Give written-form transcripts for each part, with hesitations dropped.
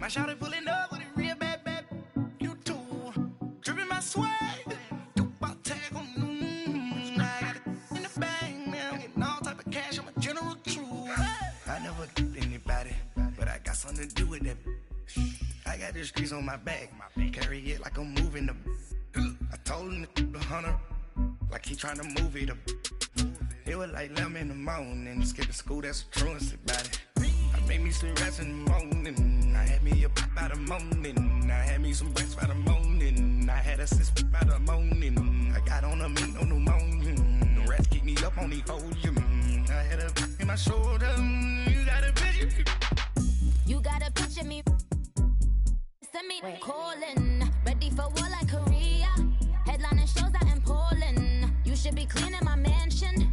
My shawty pulling up with it real bad, bad. You too. Dripping my swag. Do my tag on. I got it in the bag, man. I'm getting all type of cash. I'm a general true. I never get anybody, but I got something to do with that. I got the streets on my back. Carry it like I'm moving the. I told him to the hunter, like he trying to move it up. It was like 11 in the morning. Skipping school, that's a truancy about it. I made me some rest in the morning. I had me up by the morning. I had me some breaks by the morning. I had a sis by the morning. I got on a meat, no pneumonia. The rats keep me up on the podium. I had a in my shoulder. You got a picture. You got a picture me. Send me calling. Ready for war like Korea. Headlining shows out in Poland. You should be cleaning my mansion.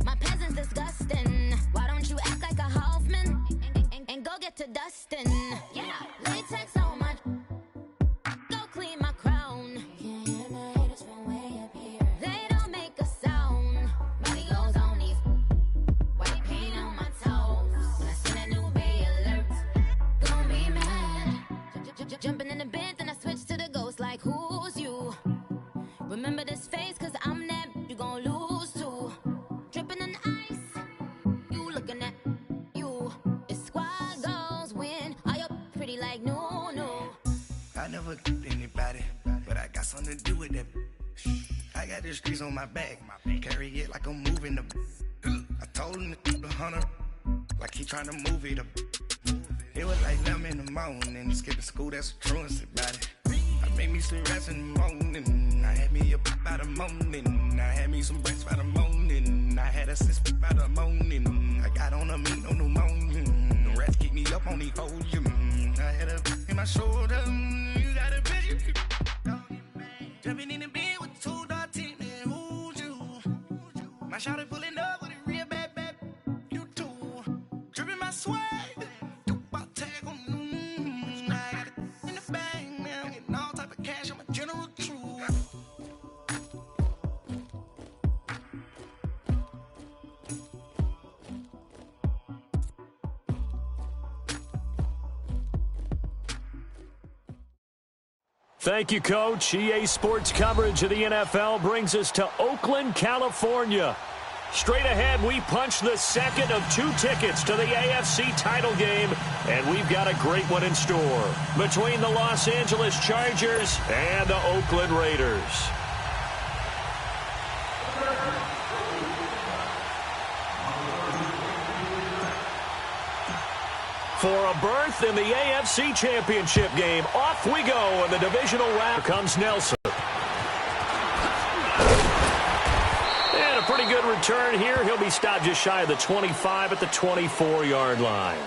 My peasant's disgusting. Why don't you act like a Hoffman and go get to dustin'? Yeah, latex on my. Go clean my crown. Can't hear my haters from way up here. They don't make a sound. Money goes on these. White paint on my toes. When I see that new Bay alert, gon' be mad. Jumping in the bed, then I switch to the ghost like who's you? Remember this face, cause I'm that you gon' lose too. Dripping in ice, you looking at you. It's squad goals win. Are you pretty like no, no? I never get anybody, but I got something to do with that. I got the streets on my back. Carry it like I'm moving the. I told him to the hunter, like he trying to move it up. It was like 11 in the morning. Skipping school, that's a truancy about it. I made me some rest in the morning. I had me up by the morning. I had me some breaks by the morning. I had a sis by the morning. I got on a meat, no pneumonia. The rats keep me up on the podium. I had a in my shoulder. You got a picture. Jumping in the bed with 2 dark teeth, man. Who's you? My shawty pulling up with it real bad, bad. You too. Dripping my swag. Do my tag on. I got it in the bag, man. I'm getting all type of cash. I'm a general true. Thank you, Coach. EA Sports coverage of the NFL brings us to Oakland, California. Straight ahead, we punch the second of 2 tickets to the AFC title game, and we've got a great one in store between the Los Angeles Chargers and the Oakland Raiders. For a berth in the AFC Championship game, off we go in the divisional round. Here comes Nelson. And a pretty good return here. He'll be stopped just shy of the 25 at the 24-yard line.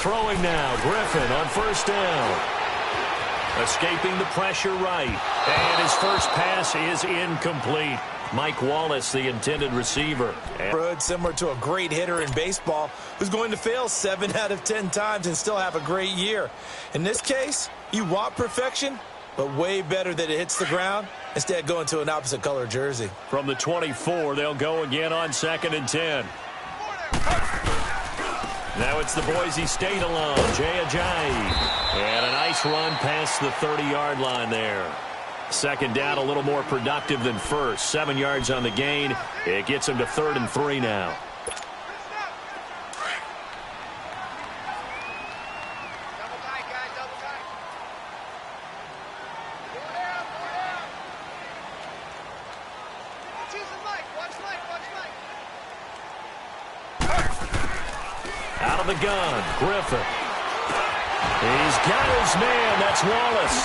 Throwing now, Griffin on first down. Escaping the pressure right. And his first pass is incomplete. Mike Wallace, the intended receiver. Similar to a great hitter in baseball who's going to fail 7 out of 10 times and still have a great year. In this case, you want perfection, but way better that it hits the ground instead going to an opposite color jersey. From the 24, they'll go again on 2nd and 10. Now it's the Boise State alone, Jay Ajayi. And a nice run past the 30-yard line there. Second down, a little more productive than first. 7 yards on the gain. It gets him to 3rd and 3 now. Out of the gun, Griffin. He's got his man. That's Wallace.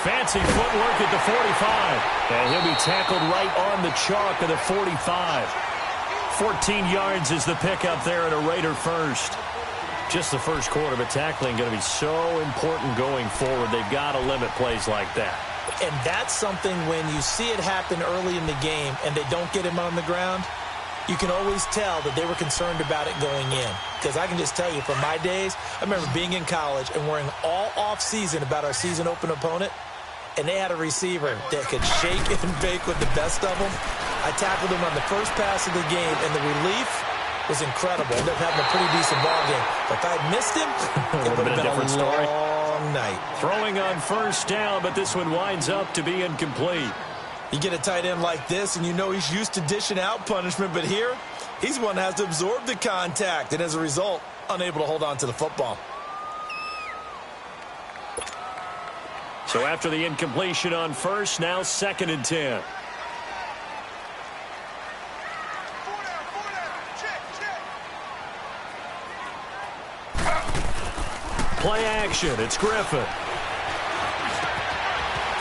Fancy footwork at the 45. And he'll be tackled right on the chalk of the 45. 14 yards is the pickup there at a Raider first. Just the first quarter, but tackling going to be so important going forward. They've got to limit plays like that. And that's something when you see it happen early in the game and they don't get him on the ground, you can always tell that they were concerned about it going in. Because I can just tell you from my days, I remember being in college and worrying all off-season about our season open opponent, and they had a receiver that could shake and bake with the best of them. I tackled him on the first pass of the game, and the relief was incredible. Ended up having a pretty decent ball game. But if I had missed him, it would have been a different story. Long night. Throwing on first down, but this one winds up to be incomplete. You get a tight end like this, and you know he's used to dishing out punishment, but here, he's one that has to absorb the contact, and as a result, unable to hold on to the football. So after the incompletion on first, now 2nd and 10. Play action. It's Griffin.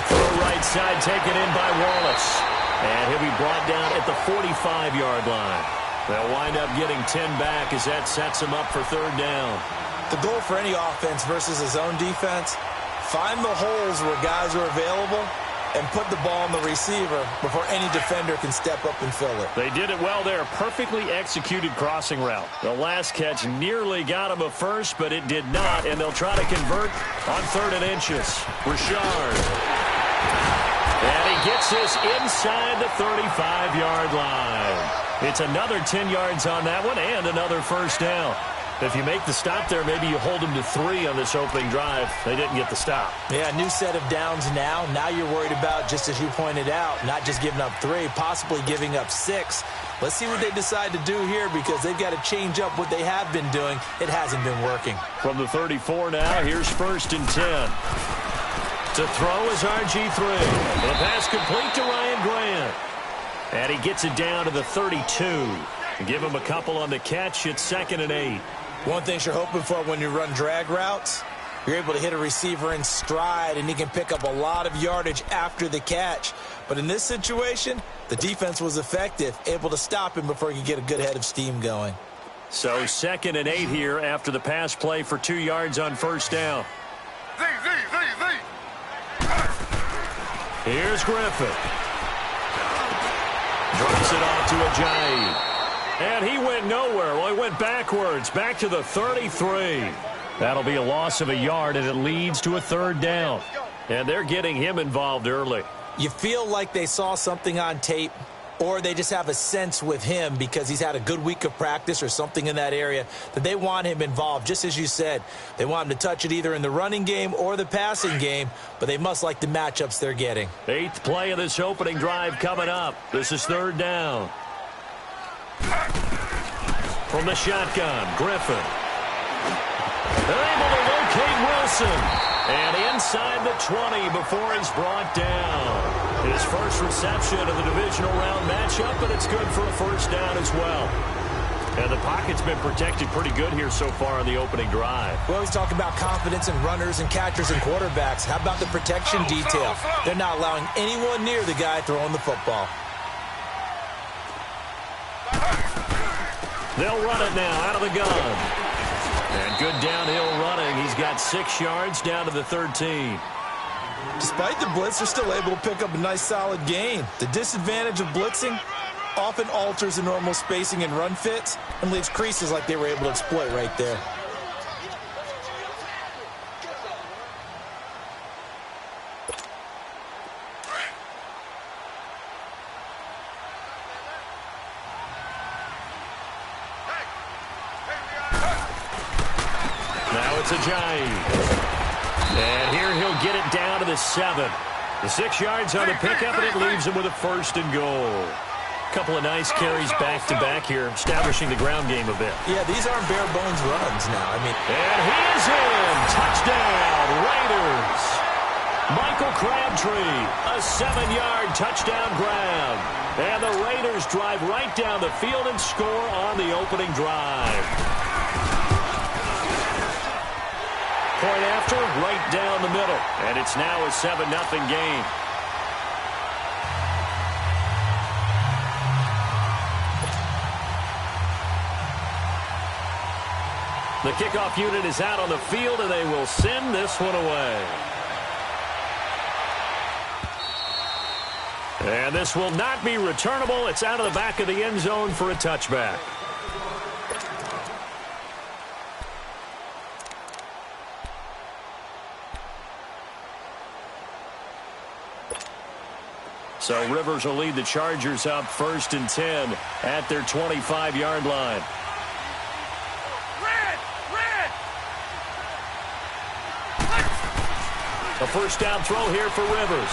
Throw right side taken in by Wallace. And he'll be brought down at the 45-yard line. They'll wind up getting 10 back as that sets him up for 3rd down. The goal for any offense versus his own defense, find the holes where guys are available and put the ball on the receiver before any defender can step up and fill it. They did it well there. Perfectly executed crossing route. The last catch nearly got him a first, but it did not, and they'll try to convert on 3rd and inches. Richard. And he gets this inside the 35-yard line. It's another 10 yards on that one and another first down. If you make the stop there, maybe you hold them to 3 on this opening drive. They didn't get the stop. Yeah, new set of downs now. Now you're worried about, just as you pointed out, not just giving up 3, possibly giving up 6. Let's see what they decide to do here because they've got to change up what they have been doing. It hasn't been working. From the 34 now, here's 1st and 10. To throw is RG3. The pass complete to Ryan Grant. And he gets it down to the 32. Give him a couple on the catch. It's 2nd and 8. One thing you're hoping for when you run drag routes, you're able to hit a receiver in stride, and he can pick up a lot of yardage after the catch. But in this situation, the defense was effective, able to stop him before he could get a good head of steam going. So 2nd and 8 here after the pass play for 2 yards on first down. Here's Griffin. Drops it off to Ajayi. And he went nowhere. Well, he went backwards, back to the 33. That'll be a loss of a yard, and it leads to a 3rd down. And they're getting him involved early. You feel like they saw something on tape, or they just have a sense with him because he's had a good week of practice or something in that area that they want him involved. Just as you said, they want him to touch it either in the running game or the passing game, but they must like the matchups they're getting. 8th play of this opening drive coming up. This is 3rd down. From the shotgun, Griffin. They're able to locate Wilson. And inside the 20 before he's brought down. His first reception of the divisional round matchup, but it's good for a 1st down as well. And the pocket's been protected pretty good here so far on the opening drive. We always talk about confidence in runners and catchers and quarterbacks. How about the protection detail? They're not allowing anyone near the guy throwing the football. They'll run it now out of the gun. And good downhill running. He's got 6 yards down to the 13. Despite the blitz, they're still able to pick up a nice solid gain. The disadvantage of blitzing often alters the normal spacing and run fits and leaves creases like they were able to exploit right there. Ajayi. And here he'll get it down to the 7. The 6 yards on the pickup, and it leaves him with a 1st and goal. A couple of nice carries back-to-back here, establishing the ground game a bit. Yeah, these aren't bare-bones runs now. And he is in. Touchdown, Raiders. Michael Crabtree, a 7-yard touchdown grab. And the Raiders drive right down the field and score on the opening drive. Point after, right down the middle. And it's now a 7-0 game. The kickoff unit is out on the field, and they will send this one away. And this will not be returnable. It's out of the back of the end zone for a touchback. So Rivers will lead the Chargers up 1st and 10 at their 25-yard line. A first down throw here for Rivers.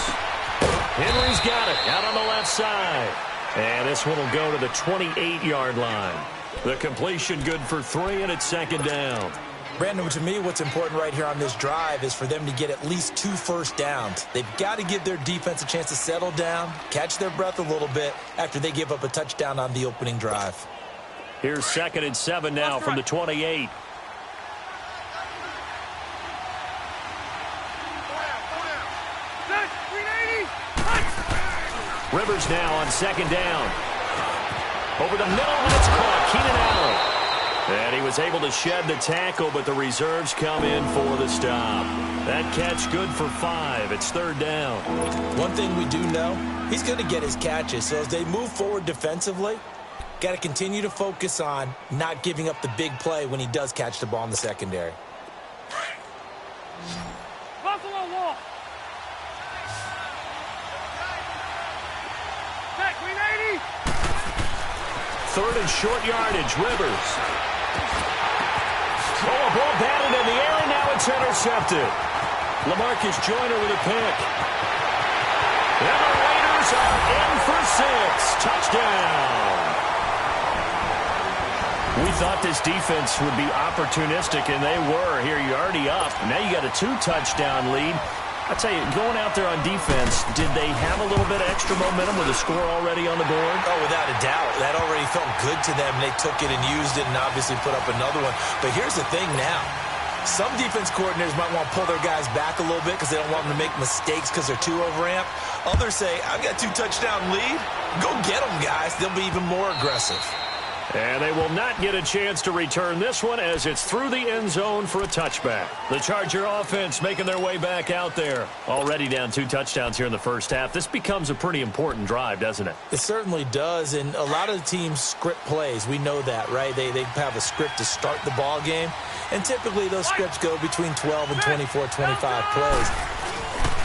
Henry's got it out on the left side. And this one will go to the 28-yard line. The completion good for 3, and it's 2nd down. Brandon, to me, what's important right here on this drive is for them to get at least 2 first downs. They've got to give their defense a chance to settle down, catch their breath a little bit after they give up a touchdown on the opening drive. Here's 2nd and 7 now from the 28. Rivers now on 2nd down. Over the middle, and it's caught. Keenan Allen. And he was able to shed the tackle, but the reserves come in for the stop. That catch good for 5. It's 3rd down. One thing we do know, he's going to get his catches. So as they move forward defensively, got to continue to focus on not giving up the big play when he does catch the ball in the secondary. Buffalo Wall. Back, 380. 3rd and short yardage, Rivers. Oh, a ball batted in the air, and now it's intercepted. LaMarcus Joyner with a pick. And the Raiders are in for 6. Touchdown. We thought this defense would be opportunistic, and they were. Here, you're already up. Now you got a 2-touchdown lead. I tell you, going out there on defense, did they have a little bit of extra momentum with a score already on the board? Oh, without a doubt. That already felt good to them. They took it and used it and obviously put up another one. But here's the thing now. Some defense coordinators might want to pull their guys back a little bit because they don't want them to make mistakes because they're too overamped. Others say, I've got 2-touchdown lead. Go get them, guys. They'll be even more aggressive. And they will not get a chance to return this one as it's through the end zone for a touchback. The Charger offense making their way back out there. Already down 2 touchdowns here in the first half. This becomes a pretty important drive, doesn't it? It certainly does, and a lot of the teams script plays. We know that, right? They have a script to start the ball game, and typically those scripts go between 12 and 24, 25 plays.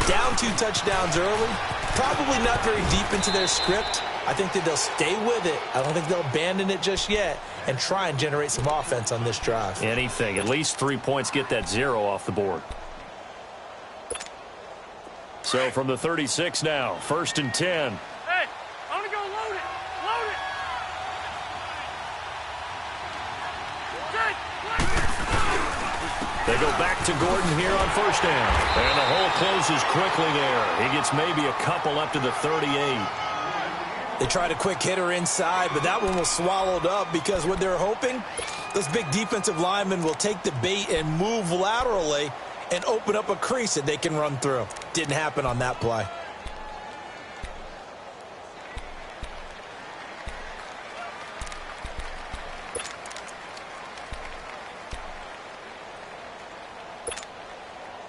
Down 2 touchdowns early, probably not very deep into their script. I think that they'll stay with it. I don't think they'll abandon it just yet and try and generate some offense on this drive. Anything. At least 3 points, get that 0 off the board. So from the 36 now, 1st and 10. Hey, I want to go load it. Load it. They go back to Gordon here on 1st down. And the hole closes quickly there. He gets maybe a couple up to the 38. They tried a quick hitter inside, but that one was swallowed up because what they're hoping, those big defensive linemen will take the bait and move laterally and open up a crease that they can run through. Didn't happen on that play.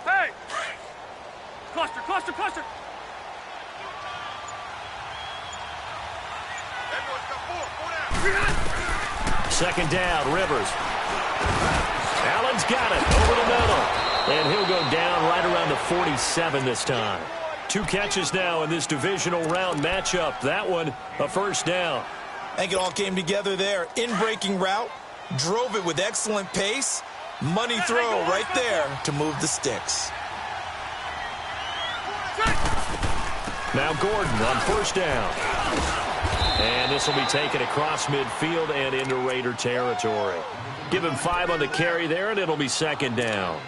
Hey! Cluster, cluster, cluster. 2nd down, Rivers. Allen's got it over the middle. And he'll go down right around the 47 this time. 2 catches now in this divisional round matchup. That one, a 1st down. I think it all came together there. In-breaking route, drove it with excellent pace. Money throw right there to move the sticks. Now Gordon on 1st down. And this will be taken across midfield and into Raider territory. Give him 5 on the carry there, and it'll be 2nd down.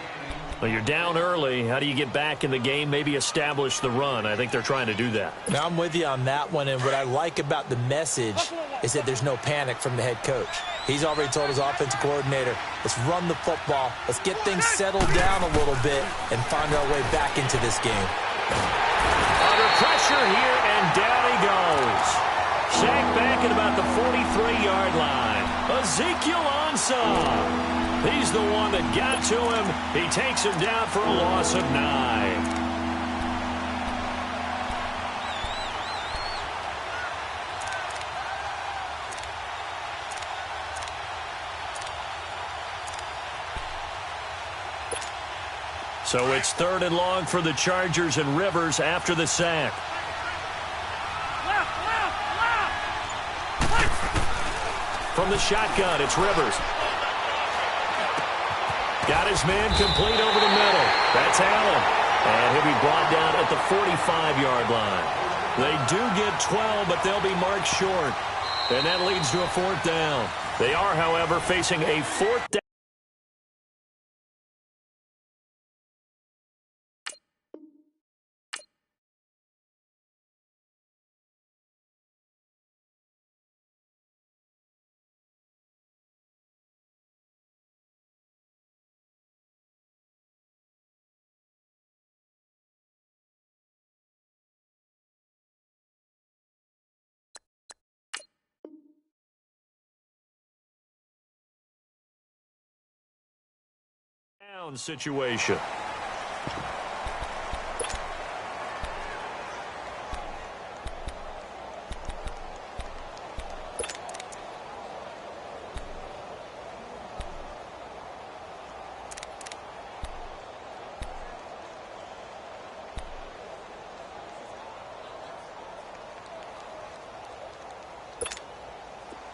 Well, you're down early. How do you get back in the game? Maybe establish the run. I think they're trying to do that. Now, I'm with you on that one, and what I like about the message is that there's no panic from the head coach. He's already told his offensive coordinator, let's run the football, let's get things settled down a little bit, and find our way back into this game. Under pressure here, and down he goes. Sacked back at about the 43-yard line. Ezekiel Ansah. He's the one that got to him. He takes him down for a loss of 9. So it's 3rd and long for the Chargers and Rivers after the sack. Left. From the shotgun, it's Rivers. Got his man complete over the middle. That's Allen. And he'll be brought down at the 45-yard line. They do get 12, but they'll be marked short. And that leads to a 4th down. They are, however, facing a 4th down. Situation.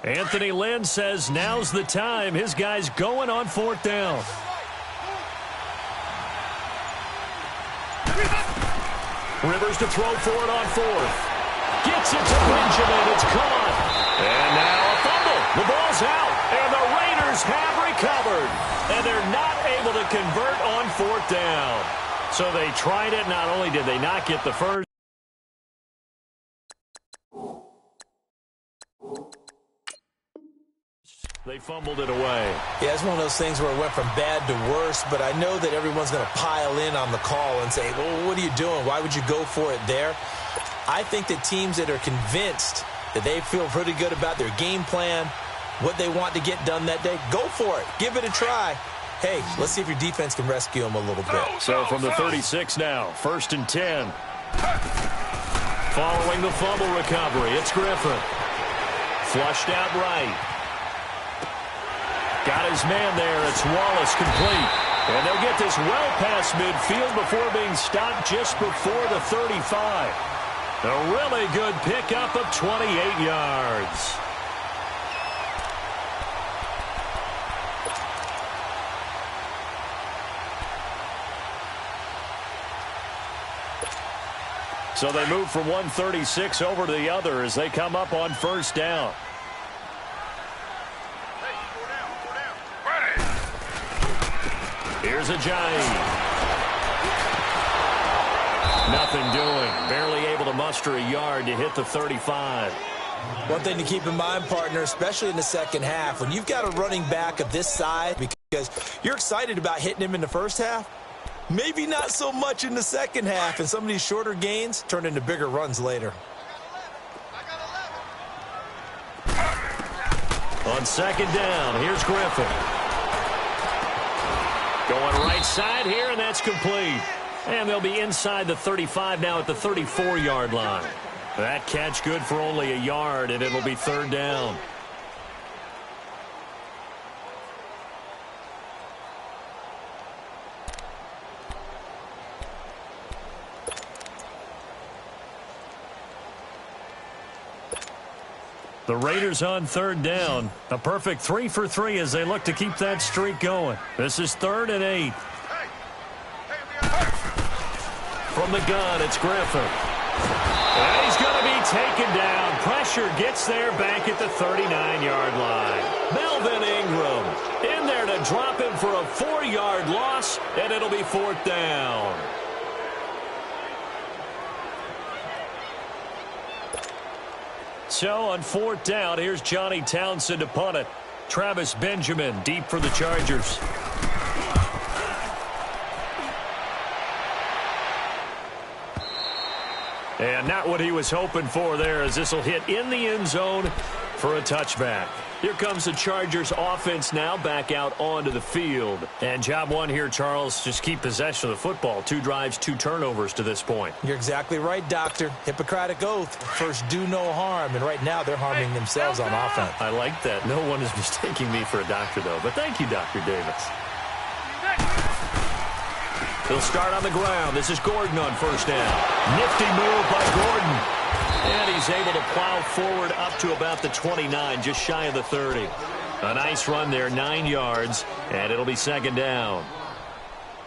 Anthony Lynn says now's the time. His guy's going on 4th down. Rivers to throw for it on 4th. Gets it to Benjamin. It's caught. And now a fumble. The ball's out. And the Raiders have recovered. And they're not able to convert on 4th down. So they tried it. Not only did they not get the first. They fumbled it away. Yeah, it's one of those things where it went from bad to worse, but I know that everyone's going to pile in on the call and say, well, what are you doing? Why would you go for it there? I think that teams that are convinced that they feel pretty good about their game plan, what they want to get done that day, go for it. Give it a try. Hey, let's see if your defense can rescue them a little bit. So from the 36 now, 1st and 10. Following the fumble recovery, it's Griffin. Flushed out right. Got his man there. It's Wallace complete. And they'll get this well past midfield before being stopped just before the 35. A really good pickup of 28 yards. So they move from 136 over to the other as they come up on 1st down. Here's Ajayi. Nothing doing. Barely able to muster a yard to hit the 35. One thing to keep in mind, partner, especially in the second half, when you've got a running back of this size, because you're excited about hitting him in the first half, maybe not so much in the second half, and some of these shorter gains turn into bigger runs later. On 2nd down, here's Griffin. Going right side here, and that's complete. And they'll be inside the 35 now at the 34-yard line. That catch good for only a yard, and it'll be 3rd down. The Raiders on 3rd down. A perfect 3 for 3 as they look to keep that streak going. This is 3rd and 8. From the gun, it's Griffin. And he's going to be taken down. Pressure gets there back at the 39-yard line. Melvin Ingram in there to drop him for a 4-yard loss, and it'll be 4th down. So on 4th down, here's Johnny Townsend to punt it. Travis Benjamin deep for the Chargers. And not what he was hoping for there, as this will hit in the end zone for a touchback. Here comes the Chargers offense now back out onto the field. And job one here, Charles, just keep possession of the football. 2 drives, 2 turnovers to this point. You're exactly right, Doctor. Hippocratic oath. First, do no harm. And right now, they're harming themselves on offense. I like that. No one is mistaking me for a doctor, though. But thank you, Dr. Davis. He'll start on the ground. This is Gordon on first down. Nifty move by Gordon. And he's able to plow forward up to about the 29, just shy of the 30. A nice run there, 9 yards, and it'll be second down.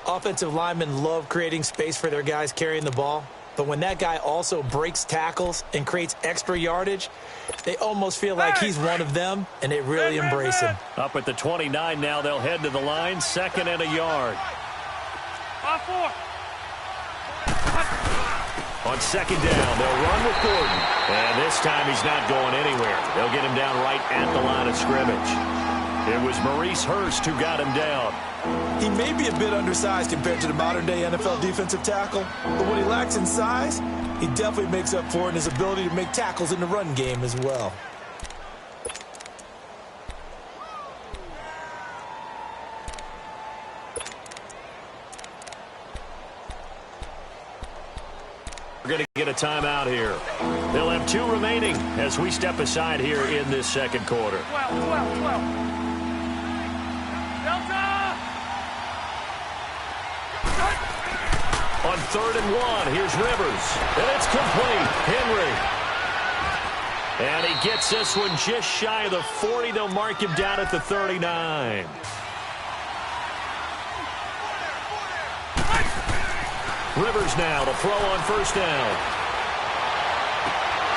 Offensive linemen love creating space for their guys carrying the ball, but when that guy also breaks tackles and creates extra yardage, they almost feel like he's one of them, and they really embrace him. Up at the 29 now, they'll head to the line, 2nd and a yard. 5-4. On 2nd down, they'll run with Gordon. And this time he's not going anywhere. They'll get him down right at the line of scrimmage. It was Maurice Hurst who got him down. He may be a bit undersized compared to the modern-day NFL defensive tackle, but what he lacks in size, he definitely makes up for it in his ability to make tackles in the run game as well. We're going to get a timeout here. They'll have 2 remaining as we step aside here in this second quarter. 12. Delta! On 3rd and 1, here's Rivers. And it's complete. Henry. And he gets this one just shy of the 40. They'll mark him down at the 39. Rivers now to throw on first down.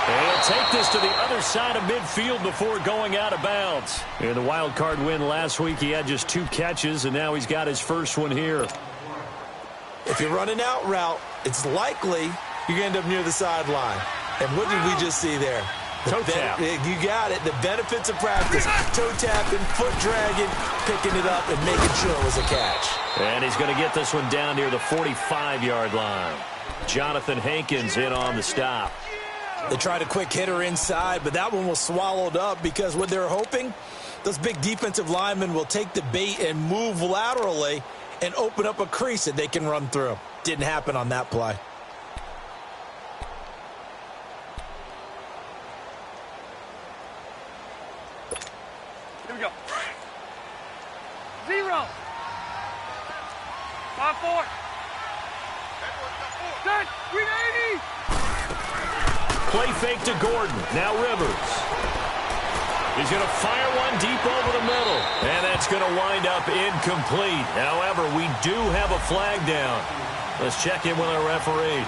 And he'll take this to the other side of midfield before going out of bounds. In the wild card win last week, he had just 2 catches, and now he's got his first one here. If you're running out route, it's likely you're going to end up near the sideline. And what did we just see there? Toe tap. You got it. The benefits of practice. Toe tapping, foot dragging, picking it up, and making sure it was a catch. And he's going to get this one down near the 45-yard line. Jonathan Hankins in on the stop. They tried a quick hitter inside, but that one was swallowed up because what they're hoping, those big defensive linemen will take the bait and move laterally and open up a crease that they can run through. Didn't happen on that play. Here we go. 0. 5-4. Set. 380. Play fake to Gordon. Now Rivers. He's going to fire one deep over the middle. And that's going to wind up incomplete. However, we do have a flag down. Let's check in with our referee.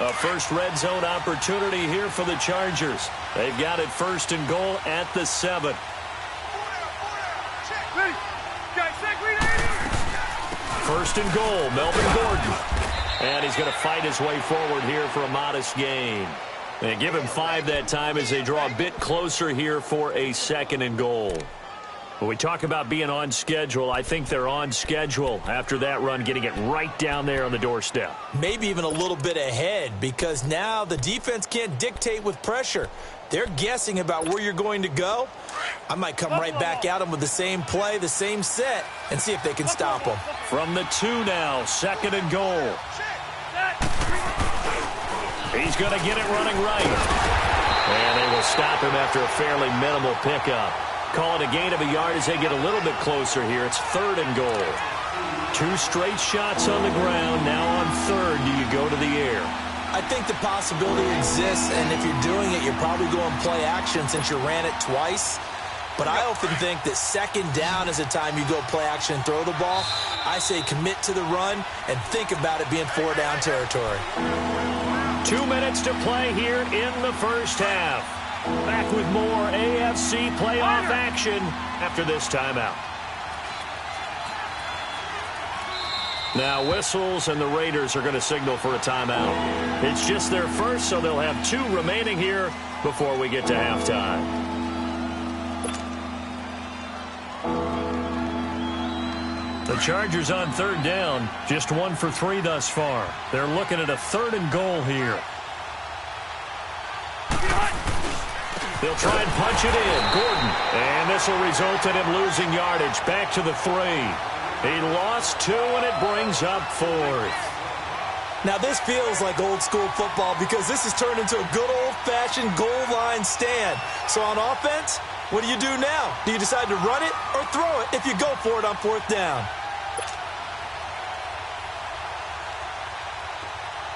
A first red zone opportunity here for the Chargers. They've got it 1st and goal at the 7. Ready. Guys, set. 380. 1st and goal, Melvin Gordon. And he's going to fight his way forward here for a modest gain. They give him 5 that time as they draw a bit closer here for a 2nd and goal. When we talk about being on schedule, I think they're on schedule after that run, getting it right down there on the doorstep. Maybe even a little bit ahead because now the defense can't dictate with pressure. They're guessing about where you're going to go. I might come right back at them with the same play, the same set, and see if they can stop them. From the 2 now, 2nd and goal. He's going to get it running right. And they will stop him after a fairly minimal pickup. Call it a gain of a yard as they get a little bit closer here. It's 3rd and goal. 2 straight shots on the ground. Now on 3rd, do you go to the air? I think the possibility exists, and if you're doing it, you're probably going play action since you ran it twice. But I often think that 2nd down is the time you go play action and throw the ball. I say commit to the run and think about it being 4-down territory. 2 minutes to play here in the first half. Back with more AFC playoff action after this timeout. Now whistles and the Raiders are going to signal for a timeout. It's just their first, so they'll have 2 remaining here before we get to halftime. The Chargers on 3rd down, just 1 for 3 thus far. They're looking at a 3rd and goal here. They'll try and punch it in. Gordon. And this will result in him losing yardage. Back to the 3. He lost 2, and it brings up 4th. Now, this feels like old-school football because this has turned into a good old-fashioned goal line stand. So on offense, what do you do now? Do you decide to run it or throw it if you go for it on 4th down?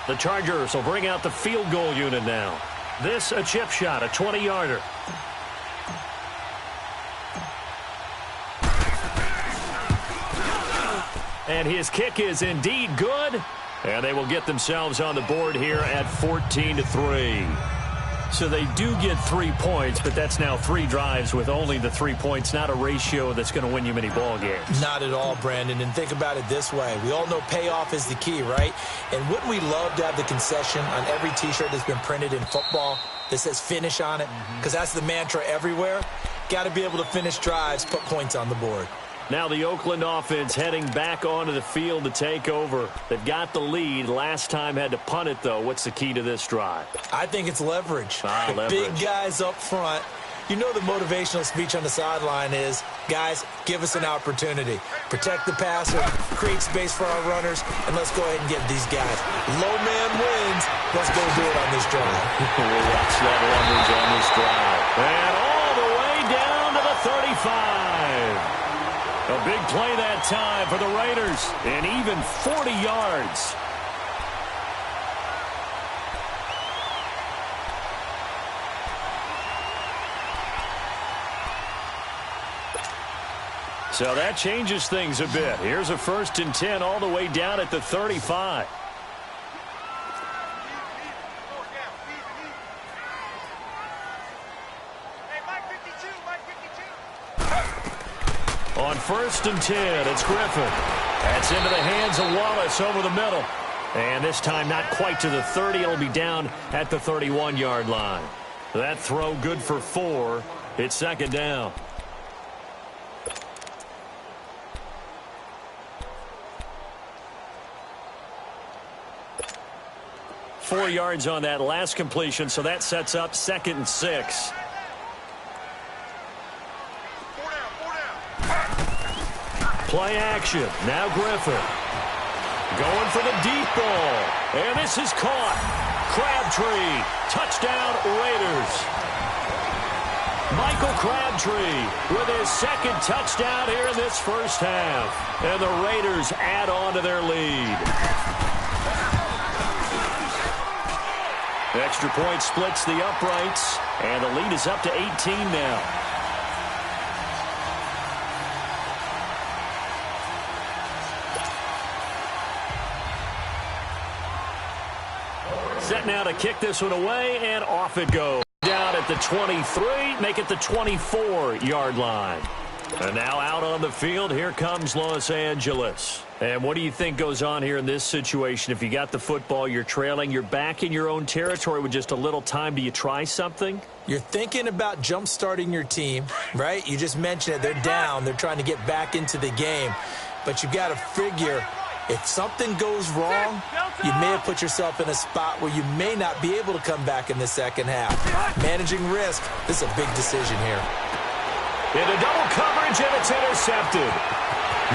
The Chargers will bring out the field goal unit now. This a chip shot, a 20-yarder. And his kick is indeed good. And they will get themselves on the board here at 14-3. So they do get 3 points, but that's now 3 drives with only the 3 points, not a ratio that's going to win you many ball games. Not at all, Brandon. And think about it this way. We all know payoff is the key, right? And wouldn't we love to have the concession on every T-shirt that's been printed in football that says finish on it? Because that's the mantra everywhere. Got to be able to finish drives, put points on the board. Now the Oakland offense heading back onto the field to take over. They've got the lead. Last time had to punt it, though. What's the key to this drive? I think it's leverage. Leverage. Big guys up front. You know the motivational speech on the sideline is, guys, give us an opportunity. Protect the passer, create space for our runners, and let's go ahead and get these guys. Low man wins. Let's go do it on this drive. We'll watch that leverage on this drive. And all the way down to the 35. A big play that time for the Raiders, and even 40 yards. So that changes things a bit. Here's a 1st and 10 all the way down at the 35. On 1st and 10, it's Griffin. That's into the hands of Wallace over the middle. And this time not quite to the 30. It'll be down at the 31-yard line. That throw good for 4. It's 2nd down. Four yards on that last completion, so that sets up 2nd and 6. Play action. Now Griffin. Going for the deep ball. And this is caught. Crabtree. Touchdown, Raiders. Michael Crabtree with his 2nd touchdown here in this first half. And the Raiders add on to their lead. The extra point splits the uprights. And the lead is up to 18 now. Set now to kick this one away, and off it goes. Down at the 23, make it the 24-yard line. And now out on the field, here comes Los Angeles. And what do you think goes on here in this situation? If you got the football, you're trailing, you're back in your own territory with just a little time. Do you try something? You're thinking about jump-starting your team, right? You just mentioned it. They're down. They're trying to get back into the game. But you've got to figure, if something goes wrong, you may have put yourself in a spot where you may not be able to come back in the second half. Managing risk, this is a big decision here. Into double coverage, and it's intercepted.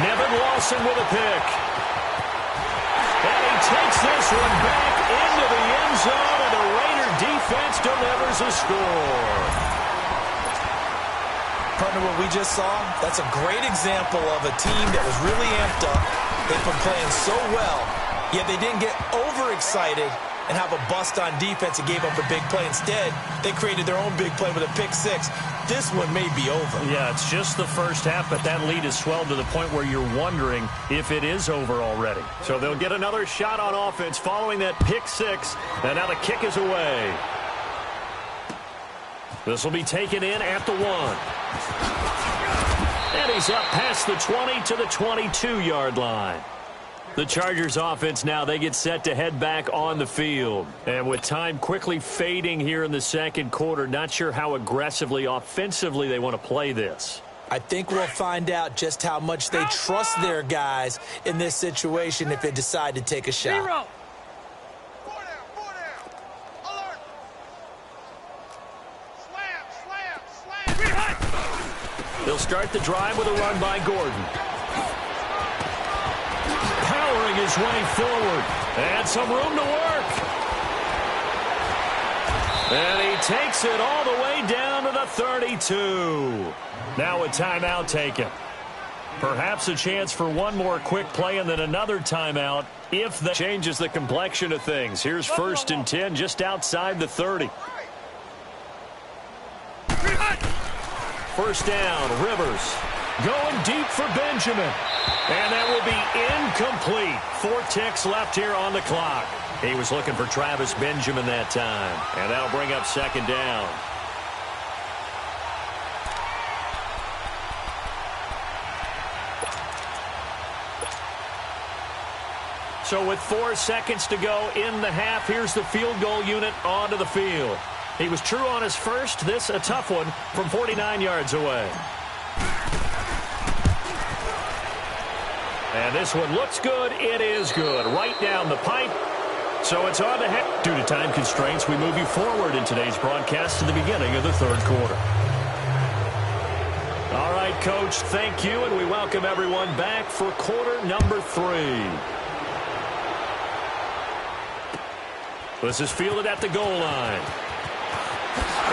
Nevin Lawson with a pick. And he takes this one back into the end zone, and the Raider defense delivers a score. Partner, what we just saw, that's a great example of a team that was really amped up. They've been playing so well, yet they didn't get overexcited and have a bust on defense and gave up a big play. Instead, they created their own big play with a pick six. This one may be over. Yeah, it's just the first half, but that lead is swelled to the point where you're wondering if it is over already. So they'll get another shot on offense following that pick six, and now the kick is away. This will be taken in at the 1. And he's up past the 20 to the 22-yard line. The Chargers offense now, they get set to head back on the field. And with time quickly fading here in the second quarter, not sure how aggressively, offensively they want to play this. I think we'll find out just how much they trust their guys in this situation if they decide to take a shot. Zero. They'll start the drive with a run by Gordon. clawing his way forward. And some room to work. And he takes it all the way down to the 32. Now a timeout taken. Perhaps a chance for one more quick play and then another timeout if that changes the complexion of things. Here's 1st and 10 just outside the 30. First down, Rivers. Going deep for Benjamin. And that will be incomplete. 4 ticks left here on the clock. He was looking for Travis Benjamin that time. And that'll bring up 2nd down. So with 4 seconds to go in the half, here's the field goal unit onto the field. He was true on his first. This a tough one from 49 yards away. And this one looks good. It is good. Right down the pipe. So it's on to half. Due to time constraints, we move you forward in today's broadcast to the beginning of the 3rd quarter. All right, Coach, thank you, and we welcome everyone back for quarter number 3. This is fielded at the goal line.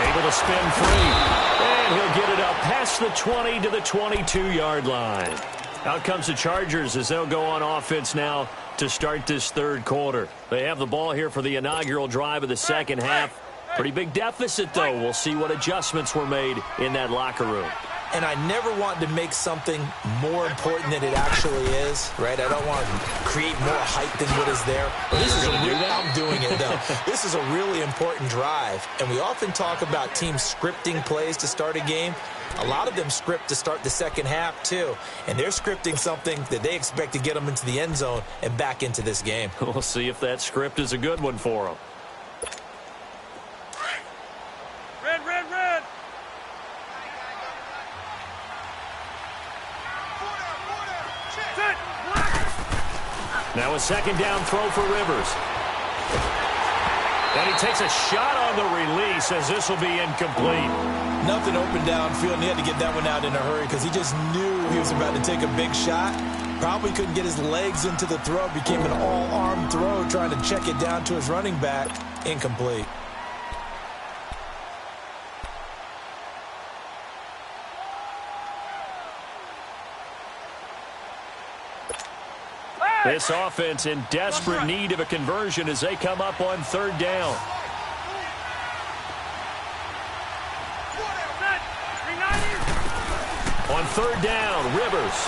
Able to spin free. And he'll get it up past the 20 to the 22-yard line. Out comes the Chargers as they'll go on offense now to start this 3rd quarter. They have the ball here for the inaugural drive of the 2nd half. Pretty big deficit, though. We'll see what adjustments were made in that locker room. And I never want to make something more important than it actually is, right? I don't want to create more hype than what is there. But this is I'm doing it, though. This is a really important drive. And we often talk about teams scripting plays to start a game. A lot of them script to start the 2nd half, too. And they're scripting something that they expect to get them into the end zone and back into this game. We'll see if that script is a good one for them. Red, red, red. Now a 2nd down throw for Rivers. And he takes a shot on the release as this will be incomplete. Nothing open downfield, and he had to get that one out in a hurry because he just knew he was about to take a big shot. Probably couldn't get his legs into the throw. Became an all-arm throw trying to check it down to his running back. Incomplete. This offense in desperate need of a conversion as they come up on 3rd down. On 3rd down, Rivers.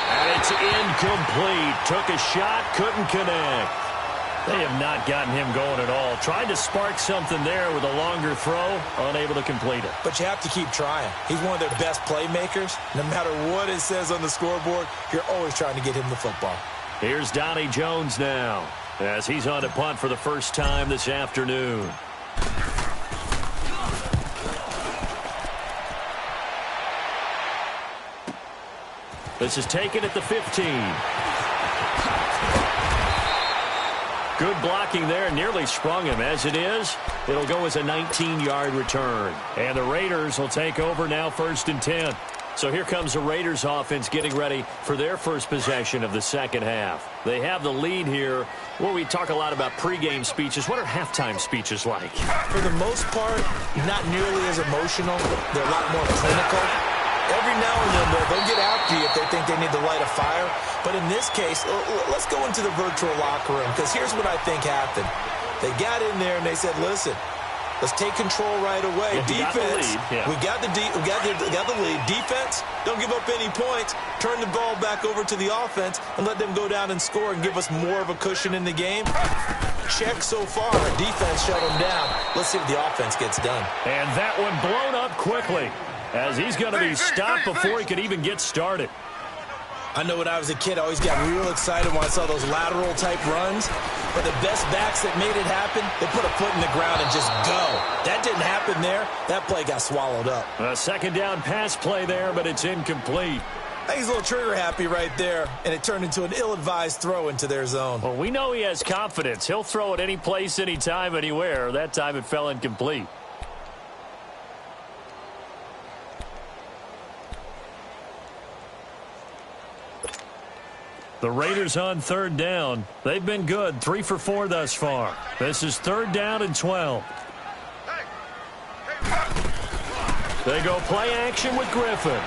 And it's incomplete. Took a shot, couldn't connect. They have not gotten him going at all. Tried to spark something there with a longer throw, unable to complete it. But you have to keep trying. He's one of their best playmakers. No matter what it says on the scoreboard, you're always trying to get him the football. Here's Donnie Jones now as he's on to punt for the first time this afternoon. This is taken at the 15. Good blocking there, nearly sprung him. As it is, it'll go as a 19-yard return. And the Raiders will take over now 1st and 10. So here comes the Raiders offense getting ready for their first possession of the 2nd half. They have the lead here. Where we talk a lot about pregame speeches. What are halftime speeches like? For the most part, not nearly as emotional. They're a lot more clinical. Every now and then, they'll get after you if they think they need to light a fire. But in this case, let's go into the virtual locker room, because here's what I think happened. They got in there and they said, listen, let's take control right away. Defense, we got the lead. Defense, don't give up any points. Turn the ball back over to the offense and let them go down and score and give us more of a cushion in the game. Check so far. Defense shut them down. Let's see what the offense gets done. And that one blown up quickly, as he's going to be stopped before he could even get started. I know when I was a kid, I always got real excited when I saw those lateral-type runs. But the best backs that made it happen, they put a foot in the ground and just go. That didn't happen there. That play got swallowed up. A 2nd down pass play there, but it's incomplete. I think he's a little trigger-happy right there, and it turned into an ill-advised throw into their zone. Well, we know he has confidence. He'll throw it any place, anytime, anywhere. That time it fell incomplete. The Raiders on third down. They've been good, 3 for 4 thus far. This is 3rd down and 12. They go play action with Griffin.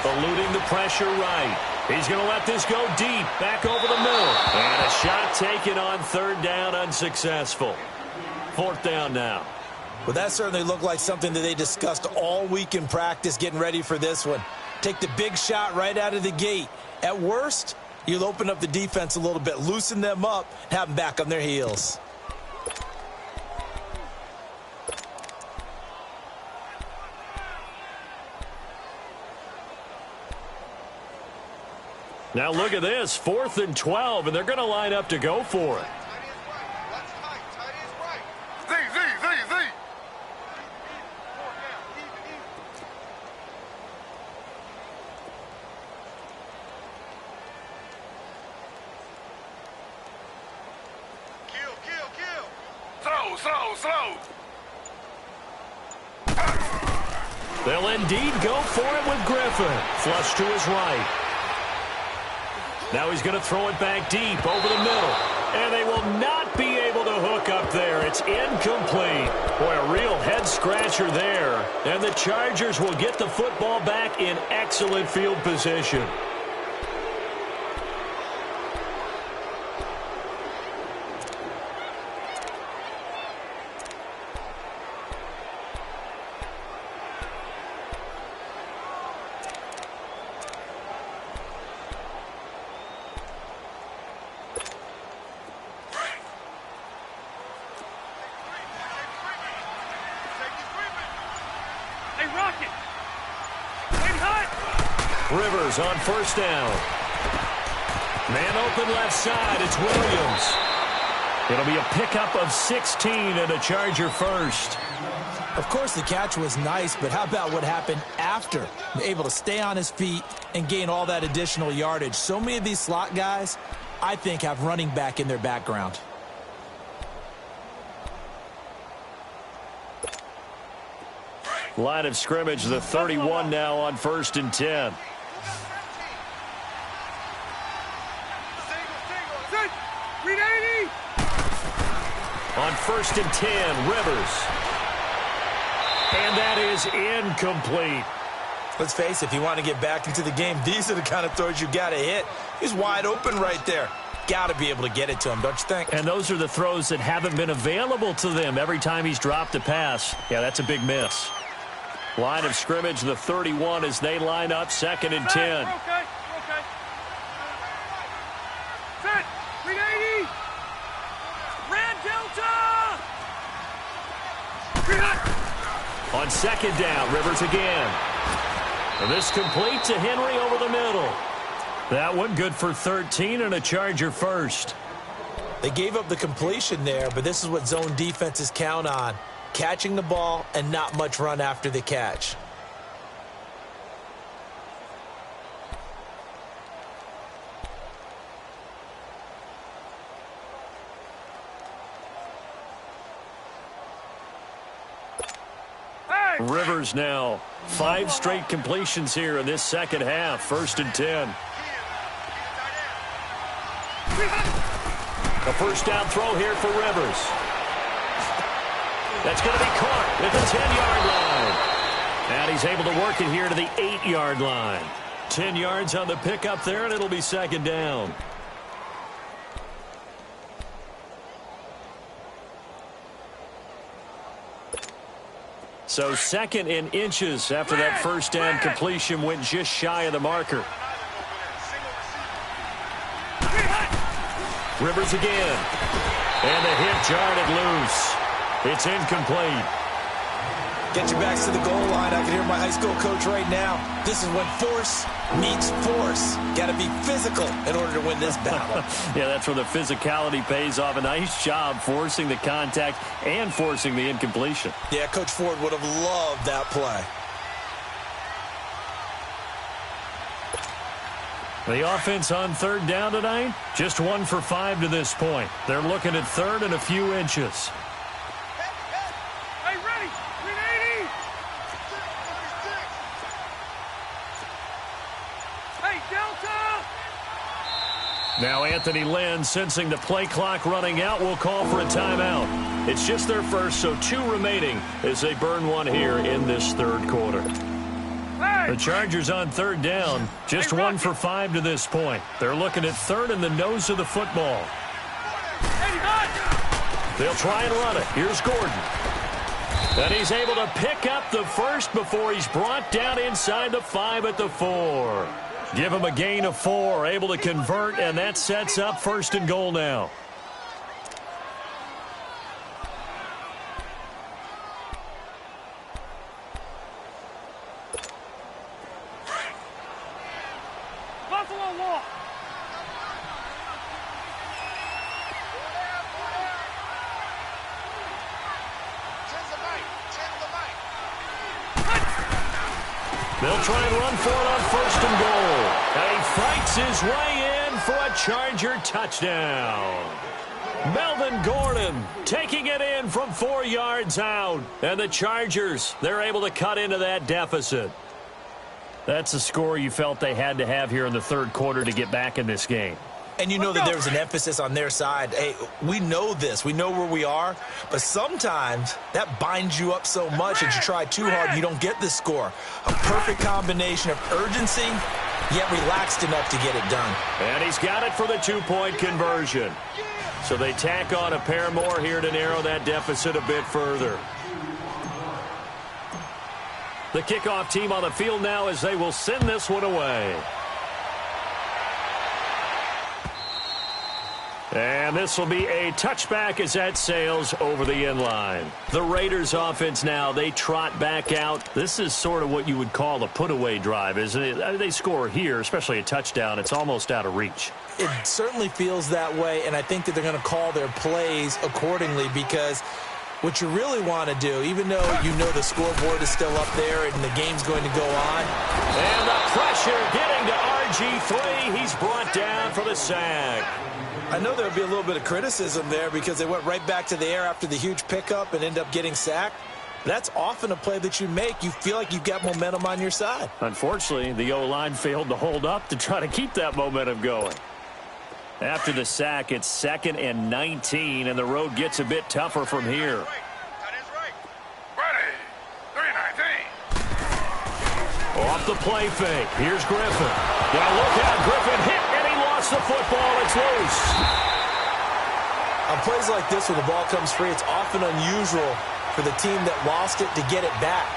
Eluding the pressure right. He's going to let this go deep, back over the middle. And a shot taken on 3rd down, unsuccessful. 4th down now. Well, that certainly looked like something that they discussed all week in practice getting ready for this one. Take the big shot right out of the gate. At worst, you'll open up the defense a little bit, loosen them up, have them back on their heels. Now look at this, 4th and 12, and they're going to line up to go for it. Slow. They'll indeed go for it with Griffin. Flush to his right. Now he's going to throw it back deep over the middle. And they will not be able to hook up there. It's incomplete. Boy, a real head-scratcher there. And the Chargers will get the football back in excellent field position. Rivers on 1st down. Man open left side. It's Williams. It'll be a pickup of 16 and a Charger first. Of course, the catch was nice, but how about what happened after? Able to stay on his feet and gain all that additional yardage. So many of these slot guys, I think, have running back in their background. Line of scrimmage, the 31 now on 1st and 10. On 1st and 10, Rivers. And that is incomplete. Let's face it, if you want to get back into the game, these are the kind of throws you got to hit. He's wide open right there. Got to be able to get it to him, don't you think? And those are the throws that haven't been available to them every time he's dropped a pass. Yeah, that's a big miss. Line of scrimmage, the 31 as they line up, 2nd and 10. Okay. Set. 380. Red Delta. On 2nd down, Rivers again. And this complete to Henry over the middle. That one good for 13 and a Charger first. They gave up the completion there, but this is what zone defenses count on. Catching the ball and not much run after the catch. Rivers now 5 straight completions here in this second half. 1st and 10. A 1st down throw here for Rivers. That's going to be caught at the 10-yard line. And he's able to work it here to the 8-yard line. 10 yards on the pickup there, and it'll be 2nd down. So 2nd in inches after that 1st down completion went just shy of the marker. Rivers again. And the hit jarred it loose. It's incomplete. Get your backs to the goal line. I can hear my high school coach right now. This is when force meets force. Got to be physical in order to win this battle. Yeah, that's where the physicality pays off. A nice job forcing the contact and forcing the incompletion. Yeah, Coach Ford would have loved that play. The offense on 3rd down tonight, just 1 for 5 to this point. They're looking at 3rd and a few inches. Hey, ready. 380. Hey, Delta. Now Anthony Lynn, sensing the play clock running out, will call for a timeout. It's just their first, so 2 remaining as they burn one here in this third quarter. The Chargers on third down, just 1 for 5 to this point. They're looking at third in the nose of the football. They'll try and run it. Here's Gordon. And he's able to pick up the first before he's brought down inside the 5 at the 4. Give him a gain of 4, able to convert, and that sets up 1st and goal now. Buffalo Wall. They'll try and run for it on 1st and goal. And he fights his way in for a Charger touchdown. Melvin Gordon taking it in from 4 yards out. And the Chargers, they're able to cut into that deficit. That's a score you felt they had to have here in the third quarter to get back in this game. And you know that there was an emphasis on their side. Hey, we know this. We know where we are. But sometimes that binds you up so much that you try too hard and you don't get the score. A perfect combination of urgency, yet relaxed enough to get it done. And he's got it for the 2-point conversion. So they tack on a pair more here to narrow that deficit a bit further. The kickoff team on the field now as they will send this one away. And this will be a touchback as that sails over the end line. The Raiders offense now, they trot back out. This is sort of what you would call a put-away drive, isn't it? They score here, especially a touchdown. It's almost out of reach. It certainly feels that way, and I think that they're going to call their plays accordingly because what you really want to do, even though you know the scoreboard is still up there and the game's going to go on. And the pressure getting to RG3. He's brought down for the sack. I know there'll be a little bit of criticism there because they went right back to the air after the huge pickup and end up getting sacked. That's often a play that you make. You feel like you've got momentum on your side. Unfortunately, the O-line failed to hold up to try to keep that momentum going. After the sack, it's 2nd and 19, and the road gets a bit tougher from here. Off the play fake. Here's Griffin. Now look out. Griffin hit, and he lost the football. It's loose. On plays like this where the ball comes free, it's often unusual for the team that lost it to get it back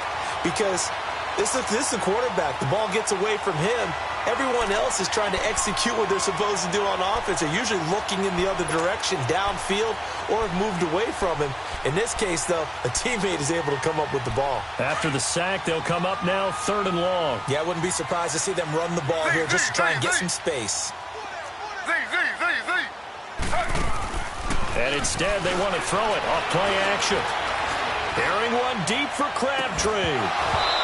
because this is the quarterback. The ball gets away from him. Everyone else is trying to execute what they're supposed to do on offense. They're usually looking in the other direction, downfield, or have moved away from him. In this case, though, a teammate is able to come up with the ball. After the sack, they'll come up now 3rd and long. Yeah, I wouldn't be surprised to see them run the ball here just to try and get some space. And instead, they want to throw it off play action. Airing one deep for Crabtree.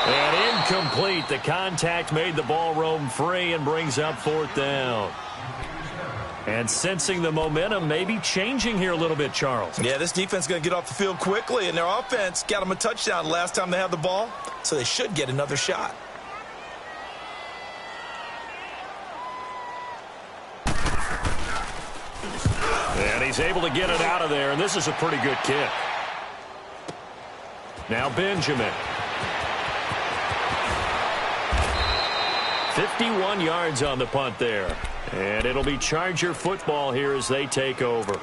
And incomplete. The contact made the ball roam free and brings up 4th down. And sensing the momentum maybe changing here a little bit, Charles. Yeah, this defense is going to get off the field quickly, and their offense got them a touchdown last time they had the ball, so they should get another shot. And he's able to get it out of there, and this is a pretty good kick. Now Benjamin. 51 yards on the punt there. And it'll be Charger football here as they take over.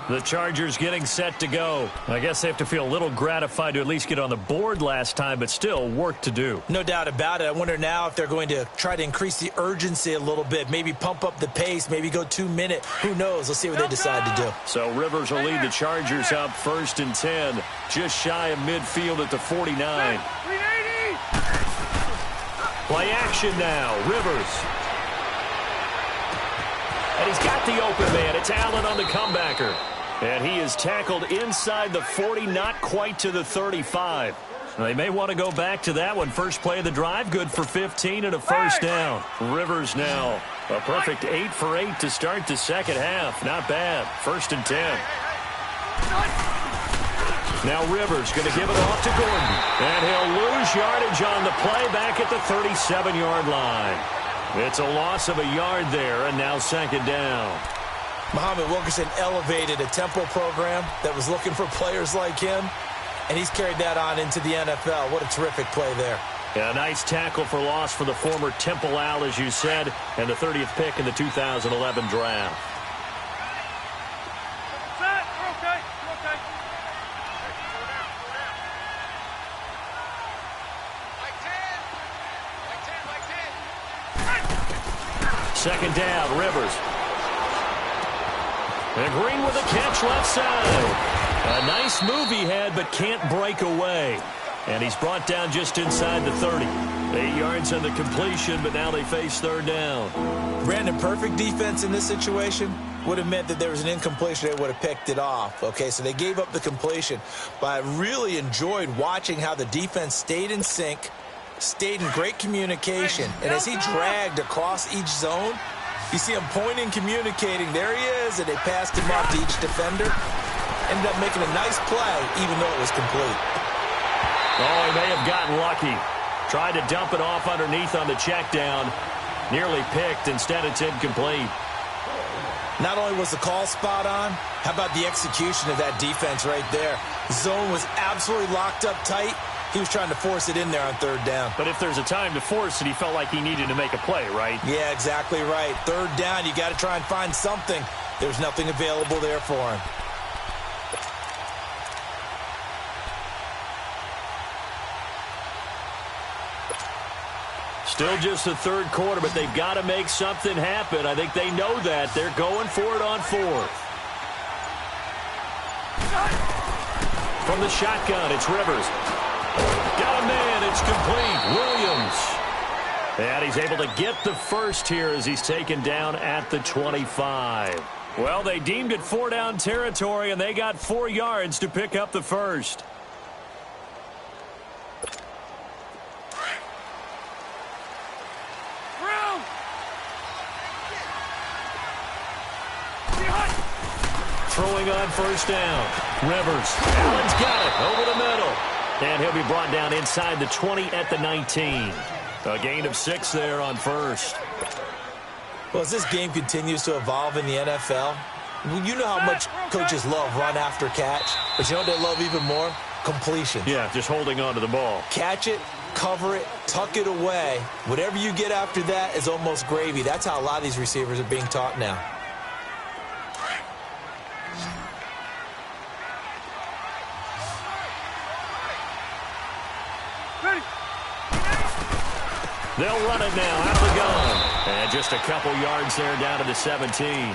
The Chargers getting set to go. I guess they have to feel a little gratified to at least get on the board last time, but still work to do. No doubt about it. I wonder now if they're going to try to increase the urgency a little bit, maybe pump up the pace, maybe go 2-minute. Who knows? Let's see what they decide to do. So Rivers will lead the Chargers up 1st and 10, just shy of midfield at the 49. Play action now. Rivers. And he's got the open man. It's Allen on the comebacker. And he is tackled inside the 40, not quite to the 35. They may want to go back to that one. First play of the drive, good for 15 and a 1st down. Rivers now, a perfect 8 for 8 to start the second half. Not bad. 1st and 10. Now Rivers going to give it off to Gordon. And he'll lose yardage on the play back at the 37-yard line. It's a loss of a yard there, and now second down. Muhammad Wilkerson elevated a tempo program that was looking for players like him, and he's carried that on into the NFL. What a terrific play there. Yeah, a nice tackle for loss for the former Temple Owl, as you said, and the 30th pick in the 2011 draft. Second down, Rivers. And Green with a catch left side. A nice move he had, but can't break away. And he's brought down just inside the 30. 8 yards on the completion, but now they face third down. Brandon, perfect defense in this situation would have meant that there was an incompletion. They would have picked it off. Okay, so they gave up the completion. But I really enjoyed watching how the defense stayed in sync, stayed in great communication. And as he dragged across each zone, you see him pointing, communicating. There he is, and they passed him off to each defender. Ended up making a nice play, even though it was complete. Oh, he may have gotten lucky. Tried to dump it off underneath on the check down. Nearly picked. Instead, it's incomplete. Not only was the call spot on, how about the execution of that defense right there? The zone was absolutely locked up tight. He was trying to force it in there on third down. But if there's a time to force it, he felt like he needed to make a play, right? Yeah, exactly right. Third down, you got to try and find something. There's nothing available there for him. Still just the third quarter, but they've got to make something happen. I think they know that. They're going for it on fourth. From the shotgun, it's Rivers. Got a man. It's complete. Williams. And he's able to get the first here as he's taken down at the 25. Well, they deemed it 4-down territory, and they got 4 yards to pick up the first. Throwing on first down. Rivers. Allen's got it over the middle. And he'll be brought down inside the 20 at the 19. A gain of 6 there on first. Well, as this game continues to evolve in the NFL, you know how much coaches love run after catch. But you know what they love even more? Completion. Yeah, just holding on to the ball. Catch it, cover it, tuck it away. Whatever you get after that is almost gravy. That's how a lot of these receivers are being taught now. They'll run it now out of the gun. And just a couple yards there down to the 17.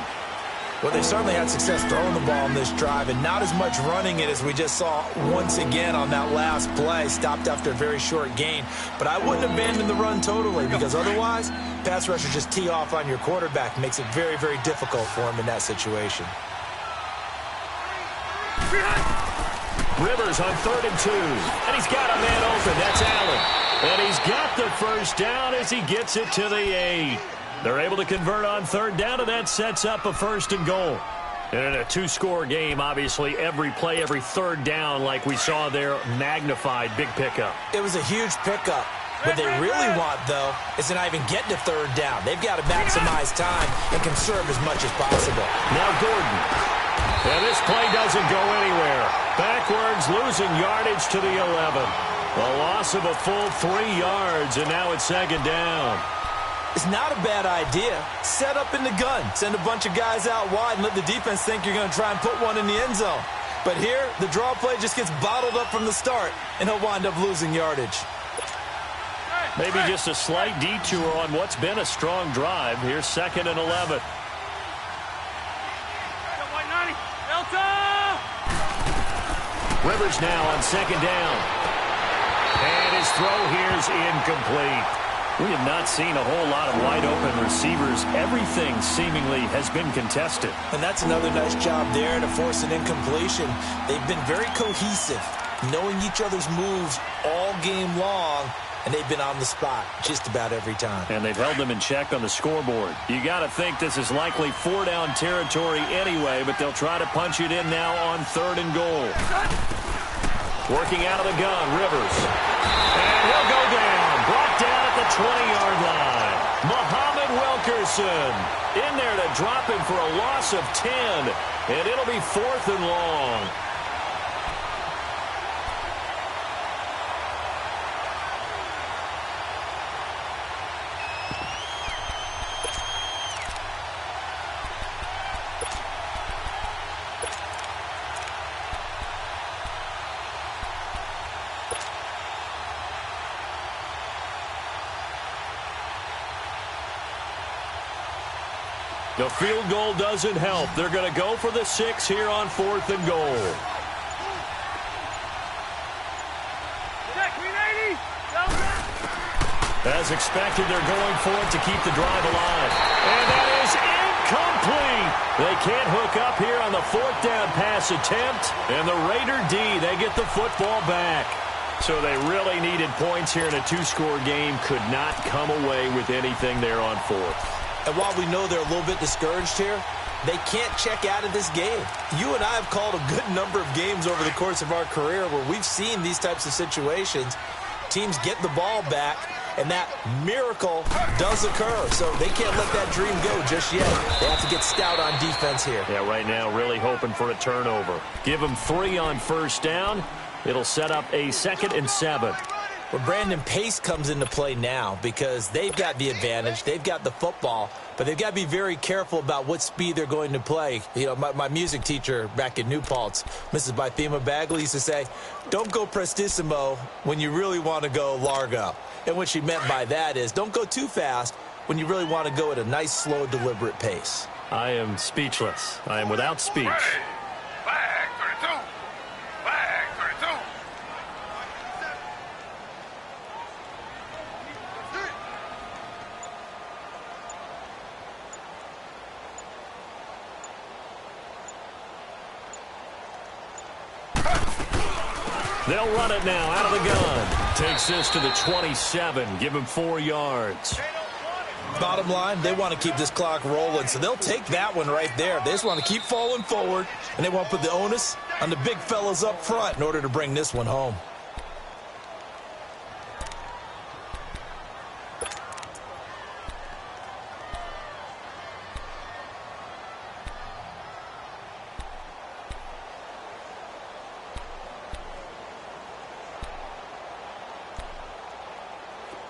Well, they certainly had success throwing the ball on this drive, and not as much running it as we just saw once again on that last play. Stopped after a very short gain. But I wouldn't abandon the run totally, because otherwise, pass rushers just tee off on your quarterback. Makes it very, very difficult for him in that situation. Rivers on 3rd and 2. And he's got a man open. That's Allen. And he's got the first down as he gets it to the 8. They're able to convert on 3rd down, and that sets up a 1st and goal. And in a 2-score game, obviously, every play, every 3rd down, like we saw there, magnified. Big pickup. It was a huge pickup. What they really want, though, is to not even get to 3rd down. They've got to maximize time and conserve as much as possible. Now Gordon. And this play doesn't go anywhere. Backwards, losing yardage to the 11. A loss of a full 3 yards, and now it's 2nd down. It's not a bad idea. Set up in the gun. Send a bunch of guys out wide and let the defense think you're going to try and put one in the end zone. But here, the draw play just gets bottled up from the start, and he'll wind up losing yardage. Maybe just a slight detour on what's been a strong drive. Here's 2nd and 11. Rivers now on 2nd down. And his throw here is incomplete. We have not seen a whole lot of wide-open receivers. Everything seemingly has been contested. And that's another nice job there to force an incompletion. They've been very cohesive, knowing each other's moves all game long, and they've been on the spot just about every time. And they've held them in check on the scoreboard. You got to think this is likely 4-down territory anyway, but they'll try to punch it in now on 3rd and goal. Working out of the gun, Rivers. And he'll go down. Brought down at the 20-yard line. Muhammad Wilkerson in there to drop him for a loss of 10, and it'll be 4th and long. The field goal doesn't help. They're going to go for the 6 here on 4th and goal. As expected, they're going for it to keep the drive alive. And that is incomplete. They can't hook up here on the 4th down pass attempt. And the Raider D, they get the football back. So they really needed points here in a 2-score game. Could not come away with anything there on 4th. And while we know they're a little bit discouraged here, they can't check out of this game. You and I have called a good number of games over the course of our career where we've seen these types of situations. Teams get the ball back, and that miracle does occur. So they can't let that dream go just yet. They have to get stout on defense here. Yeah, right now really hoping for a turnover. Give them 3 on 1st down. It'll set up a 2nd and 7. Well, Brandon, pace comes into play now because they've got the advantage. They've got the football, but they've got to be very careful about what speed they're going to play. You know, my music teacher back in New Paltz, Mrs. Bythema Bagley, used to say, don't go prestissimo when you really want to go largo. And what she meant by that is don't go too fast when you really want to go at a nice, slow, deliberate pace. I am speechless. I am without speech. They'll run it now out of the gun. Takes this to the 27. Give him 4 yards. Bottom line, they want to keep this clock rolling, so they'll take that one right there. They just want to keep falling forward, and they want to put the onus on the big fellas up front in order to bring this one home.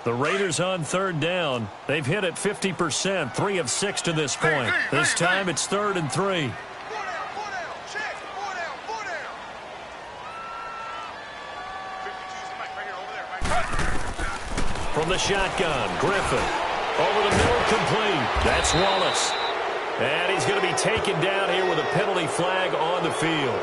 The Raiders on 3rd down. They've hit it 50%, 3 of 6 to this point. This time it's 3rd and 3. From the shotgun, Griffin. Over the middle, complete. That's Wallace. And he's going to be taken down here with a penalty flag on the field.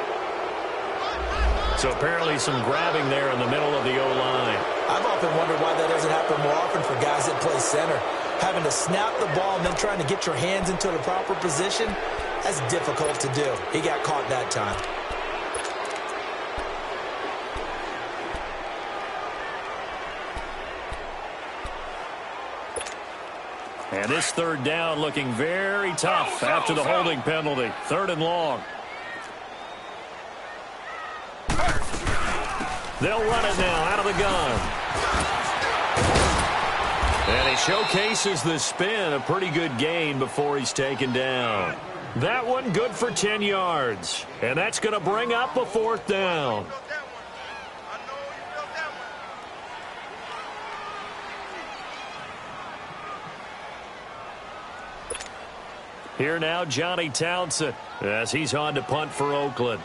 So apparently some grabbing there in the middle of the O-line. I've often wondered why that doesn't happen more often for guys that play center. Having to snap the ball and then trying to get your hands into the proper position, that's difficult to do. He got caught that time. And this 3rd down looking very tough after the holding penalty. 3rd and long. They'll run it now out of the gun. And he showcases the spin. A pretty good gain before he's taken down. That one good for 10 yards. And that's going to bring up a 4th down. Here now, Johnny Townsend, as he's on to punt for Oakland.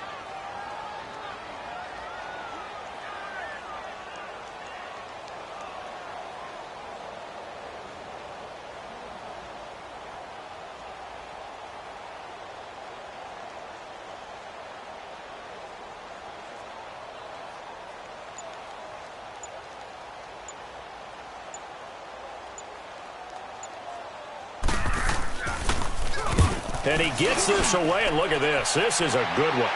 And he gets this away, and look at this. This is a good one.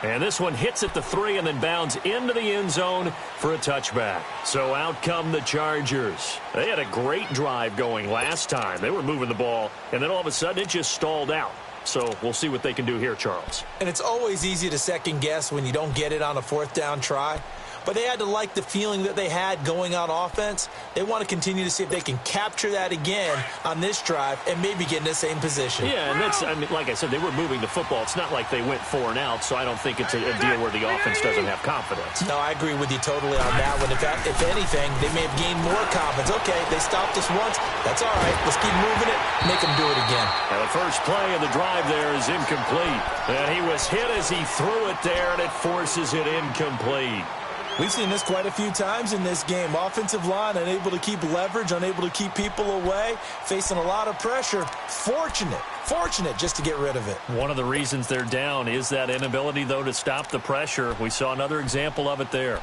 And this one hits at the 3 and then bounds into the end zone for a touchback. So out come the Chargers. They had a great drive going last time. They were moving the ball, and then all of a sudden it just stalled out. So we'll see what they can do here, Charles. And it's always easy to second guess when you don't get it on a 4th down try. but they had to like the feeling that they had going on offense. They want to continue to see if they can capture that again on this drive and maybe get in the same position. Yeah, and that's, I mean, like I said, they were moving the football. It's not like they went 4 and out, so I don't think it's a deal where the offense doesn't have confidence. No, I agree with you totally on that one. If anything, they may have gained more confidence. Okay, they stopped us once. That's all right. Let's keep moving it. Make them do it again. Now, the first play of the drive there is incomplete. And he was hit as he threw it there, and it forces it incomplete. We've seen this quite a few times in this game. Offensive line unable to keep leverage, unable to keep people away, facing a lot of pressure. Fortunate just to get rid of it. One of the reasons they're down is that inability, though, to stop the pressure. We saw another example of it there.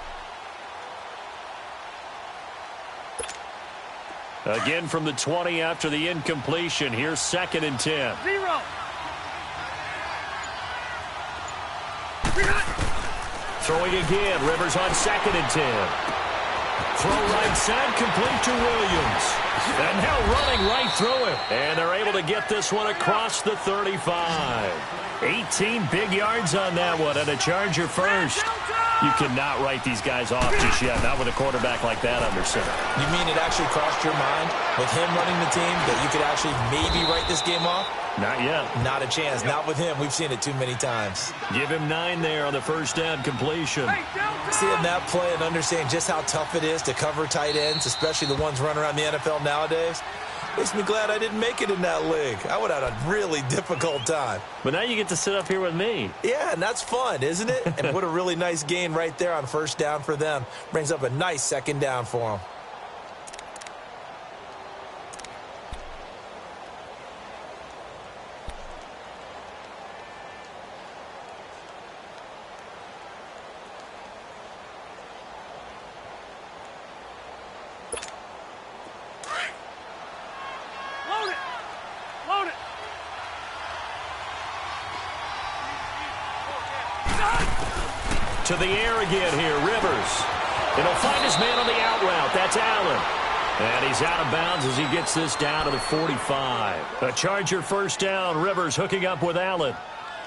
Again from the 20 after the incompletion. Here's 2nd and 10. 0. Throwing again. Rivers on 2nd and 10. Throw right side, complete to Williams. And now running right through it. And they're able to get this one across the 35. 18 big yards on that one, and a Charger first. You cannot write these guys off just yet, not with a quarterback like that under center. You mean it actually crossed your mind with him running the team that you could actually maybe write this game off? Not yet. Not a chance. Not with him. We've seen it too many times. Give him 9 there on the first down completion. Seeing that play and understanding just how tough it is to cover tight ends, especially the ones running around the NFL nowadays, makes me glad I didn't make it in that league. I would have had a really difficult time. But now you get to sit up here with me. Yeah, and that's fun, isn't it? And what a really nice gain right there on first down for them. Brings up a nice 2nd down for them. To the air again here, Rivers. And he'll find his man on the out route. That's Allen. And he's out of bounds as he gets this down to the 45. A Charger first down. Rivers hooking up with Allen.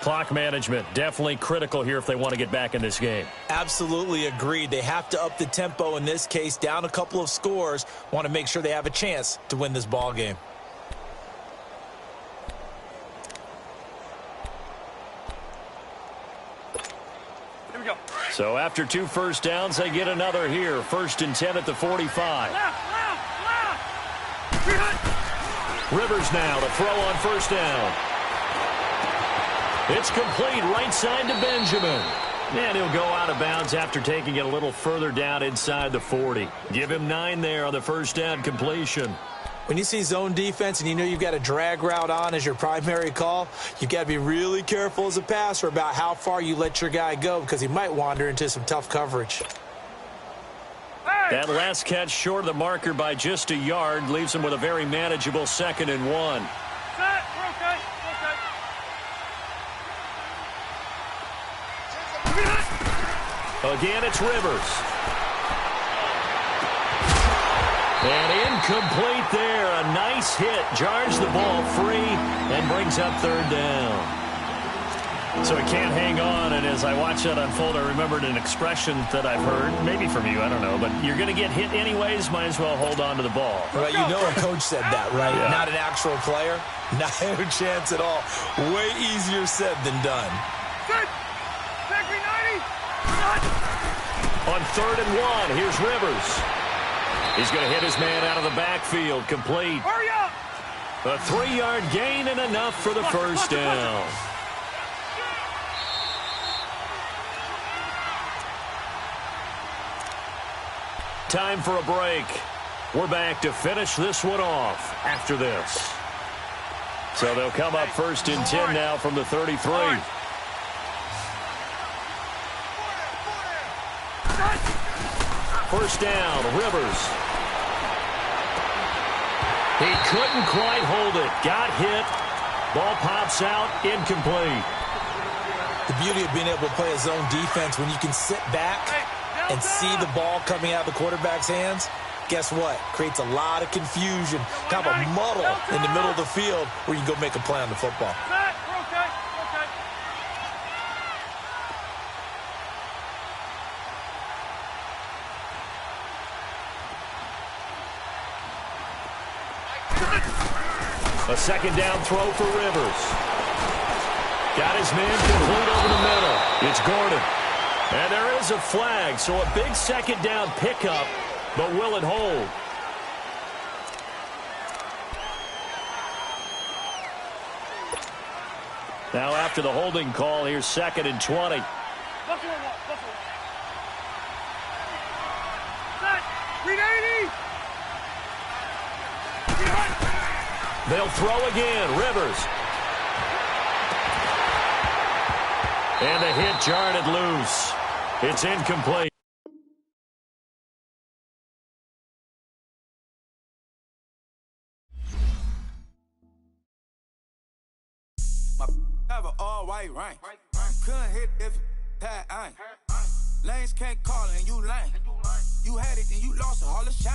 Clock management definitely critical here if they want to get back in this game. Absolutely agreed. They have to up the tempo in this case, down a couple of scores. Want to make sure they have a chance to win this ball game. So after 2 first downs, they get another here. 1st and 10 at the 45. Rivers now to throw on first down. It's complete right side to Benjamin. And he'll go out of bounds after taking it a little further down inside the 40. Give him 9 there on the first down completion. When you see zone defense and you know you've got a drag route on as your primary call, you've got to be really careful as a passer about how far you let your guy go because he might wander into some tough coverage. That last catch short of the marker by just a yard leaves him with a very manageable 2nd and 1. Again, it's Rivers. And incomplete there. A nice hit. Jars the ball free and brings up 3rd down. So he can't hang on, and as I watch that unfold, I remembered an expression that I've heard, maybe from you, I don't know, but you're going to get hit anyways, might as well hold on to the ball. Right, you know a coach said that, right? Yeah. Not an actual player. Not a chance at all. Way easier said than done. On 3rd and 1, here's Rivers. He's going to hit his man out of the backfield, complete. Hurry up! A 3-yard gain and enough for the first down. Time for a break. We're back to finish this one off after this. So they'll come up 1st and 10 now from the 33. First down, Rivers. He couldn't quite hold it. Got hit. Ball pops out, incomplete. The beauty of being able to play a zone defense when you can sit back and see the ball coming out of the quarterback's hands, guess what? Creates a lot of confusion, kind of a muddle in the middle of the field where you can go make a play on the football. A second down throw for Rivers. Got his man complete over the middle. It's Gordon. And there is a flag, so a big second down pickup, but will it hold? Now after the holding call, here's 2nd and 20. They'll throw again. Rivers. And the hit jarred it loose. It's incomplete. Have an all-white ring. Couldn't hit if it had ain't. Lanes can't call it and you lame. You had it and you lost it, all the shame.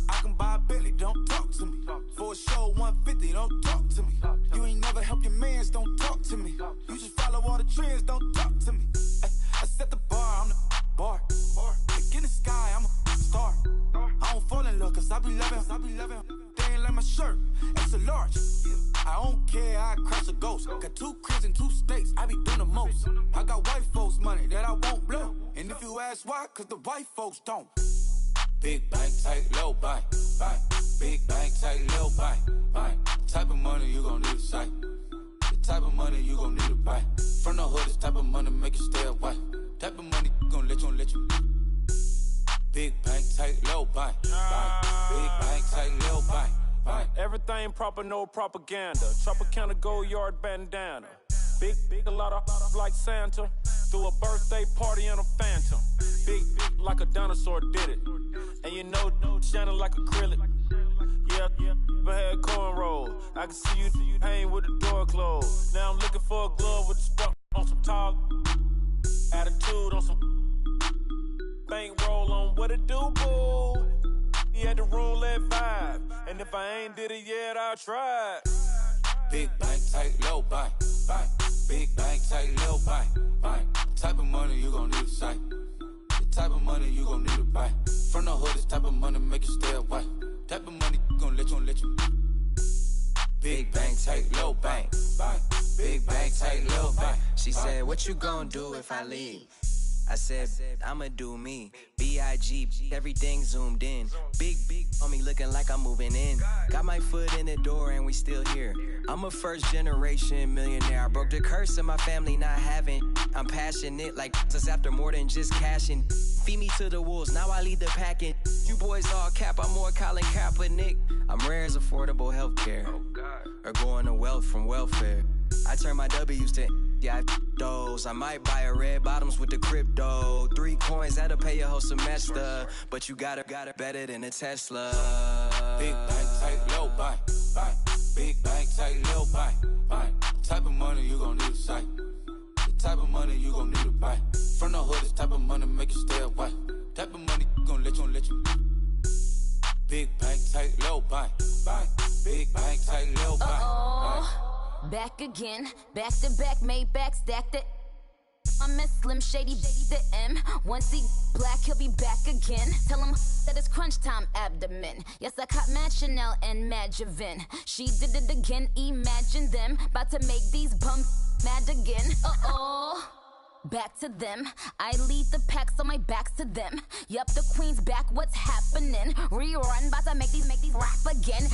I can buy a Bentley, don't talk to me. For a show 150, don't talk to me. You ain't never help your mans, don't talk to me. You just follow all the trends, don't talk to me. I set the bar, I'm the bar. Like in the sky, I'm a star. I don't fall in love, cause I be loving. They ain't like my shirt, it's a large. I don't care, I crush a ghost. Got 2 cribs in 2 states, I be doing the most. I got white folks money that I won't blow. And if you ask why, cause the white folks don't. Big bank, tight, low bank, bank. Big bank, tight, low bank, bank. Type of money you gon' need a sight. The type of money you gon' need to buy. From the hood, this type of money make you stay away. Type of money gon' let you. Big bank, tight, low bank, bank. Big bank, tight, low bank. Everything proper, no propaganda. Tropicana gold yard bandana. Big, a lot of like Santa. Threw a birthday party in a phantom. Big, like a dinosaur did it. And you know, shining like acrylic. Yeah, I had cornrow. I can see you hang with the door closed. Now I'm looking for a glove with the spark on some talk. Attitude on some bankroll on what it do, boo. He had the roulette vibe. And if I ain't did it yet, I'll try. Big bank, tight, low bank, bank. Big bank, tight, low bank, bank. Type of money you gon' need a sight. The type of money you gon' need to buy. From the hood, this type of money make you stay away. Type of money gon' let you. Big bank, tight, low bank, bank. Big bank, tight, low bank. She said, what you gon' do if I leave? I said, I'ma do me. B.I.G. Everything zoomed in. Big on me looking like I'm moving in. Got my foot in the door and we still here. I'm a first generation millionaire. I broke the curse of my family not having. I'm passionate like just after more than just cashing. Feed me to the wolves, now I lead the packing. You boys all cap, I'm more Colin Kaepernick. I'm rare as affordable healthcare. Or going to wealth from welfare. I turn my W's to those. I might buy a red bottoms with the crypto. 3 coins, that'll pay your whole semester. But you gotta better than a Tesla. Big bank, tight, low bank, bank. Big bank, tight, low bank, bank. Type of money you gon' need a sight. The type of money you gon' need to buy. From the hood, this type of money make you stay away. Type of money gon' let you. Big bank, tight, low bank, bank. Big bank, tight, low bank, bank. Back again, back to back, made back, stacked it. I'm a Slim Shady, the M. Once he black, he'll be back again. Tell him that it's crunch time abdomen. Yes, I caught Mad Chanel and Mad Javin. She did it again, imagine them. About to make these bums mad again. Back to them. I lead the pack, so my back's to them. Yup, the queen's back, what's happening? Rerun, about to make these rap again.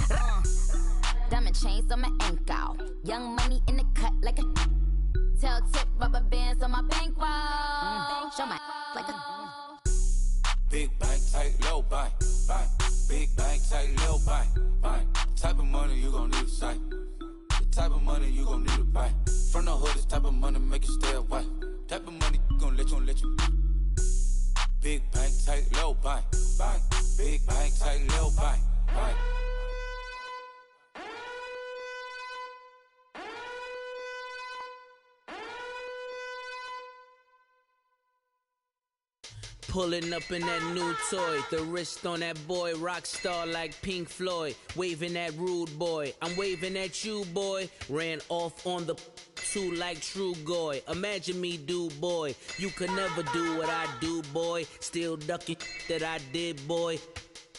Diamond chains on my ankle. Young money in the cut like a tail tip, rubber bands on my bankroll. Show my like a Big bank, tight, low bank, bank. Big bank, tight, low bank, bank. Type of money you gon' need a sight. The type of money you gon' need to buy. From the hood, this type of money make you stay away. Type of money gon' let you. Big bank, tight, low bank, bank. Big bank, tight, low bank, bank. Pulling up in that new toy, the wrist on that boy, rock star like Pink Floyd, waving at rude boy, I'm waving at you boy, ran off on the two like True Goy, imagine me do boy, you could never do what I do boy, still ducking that I did boy,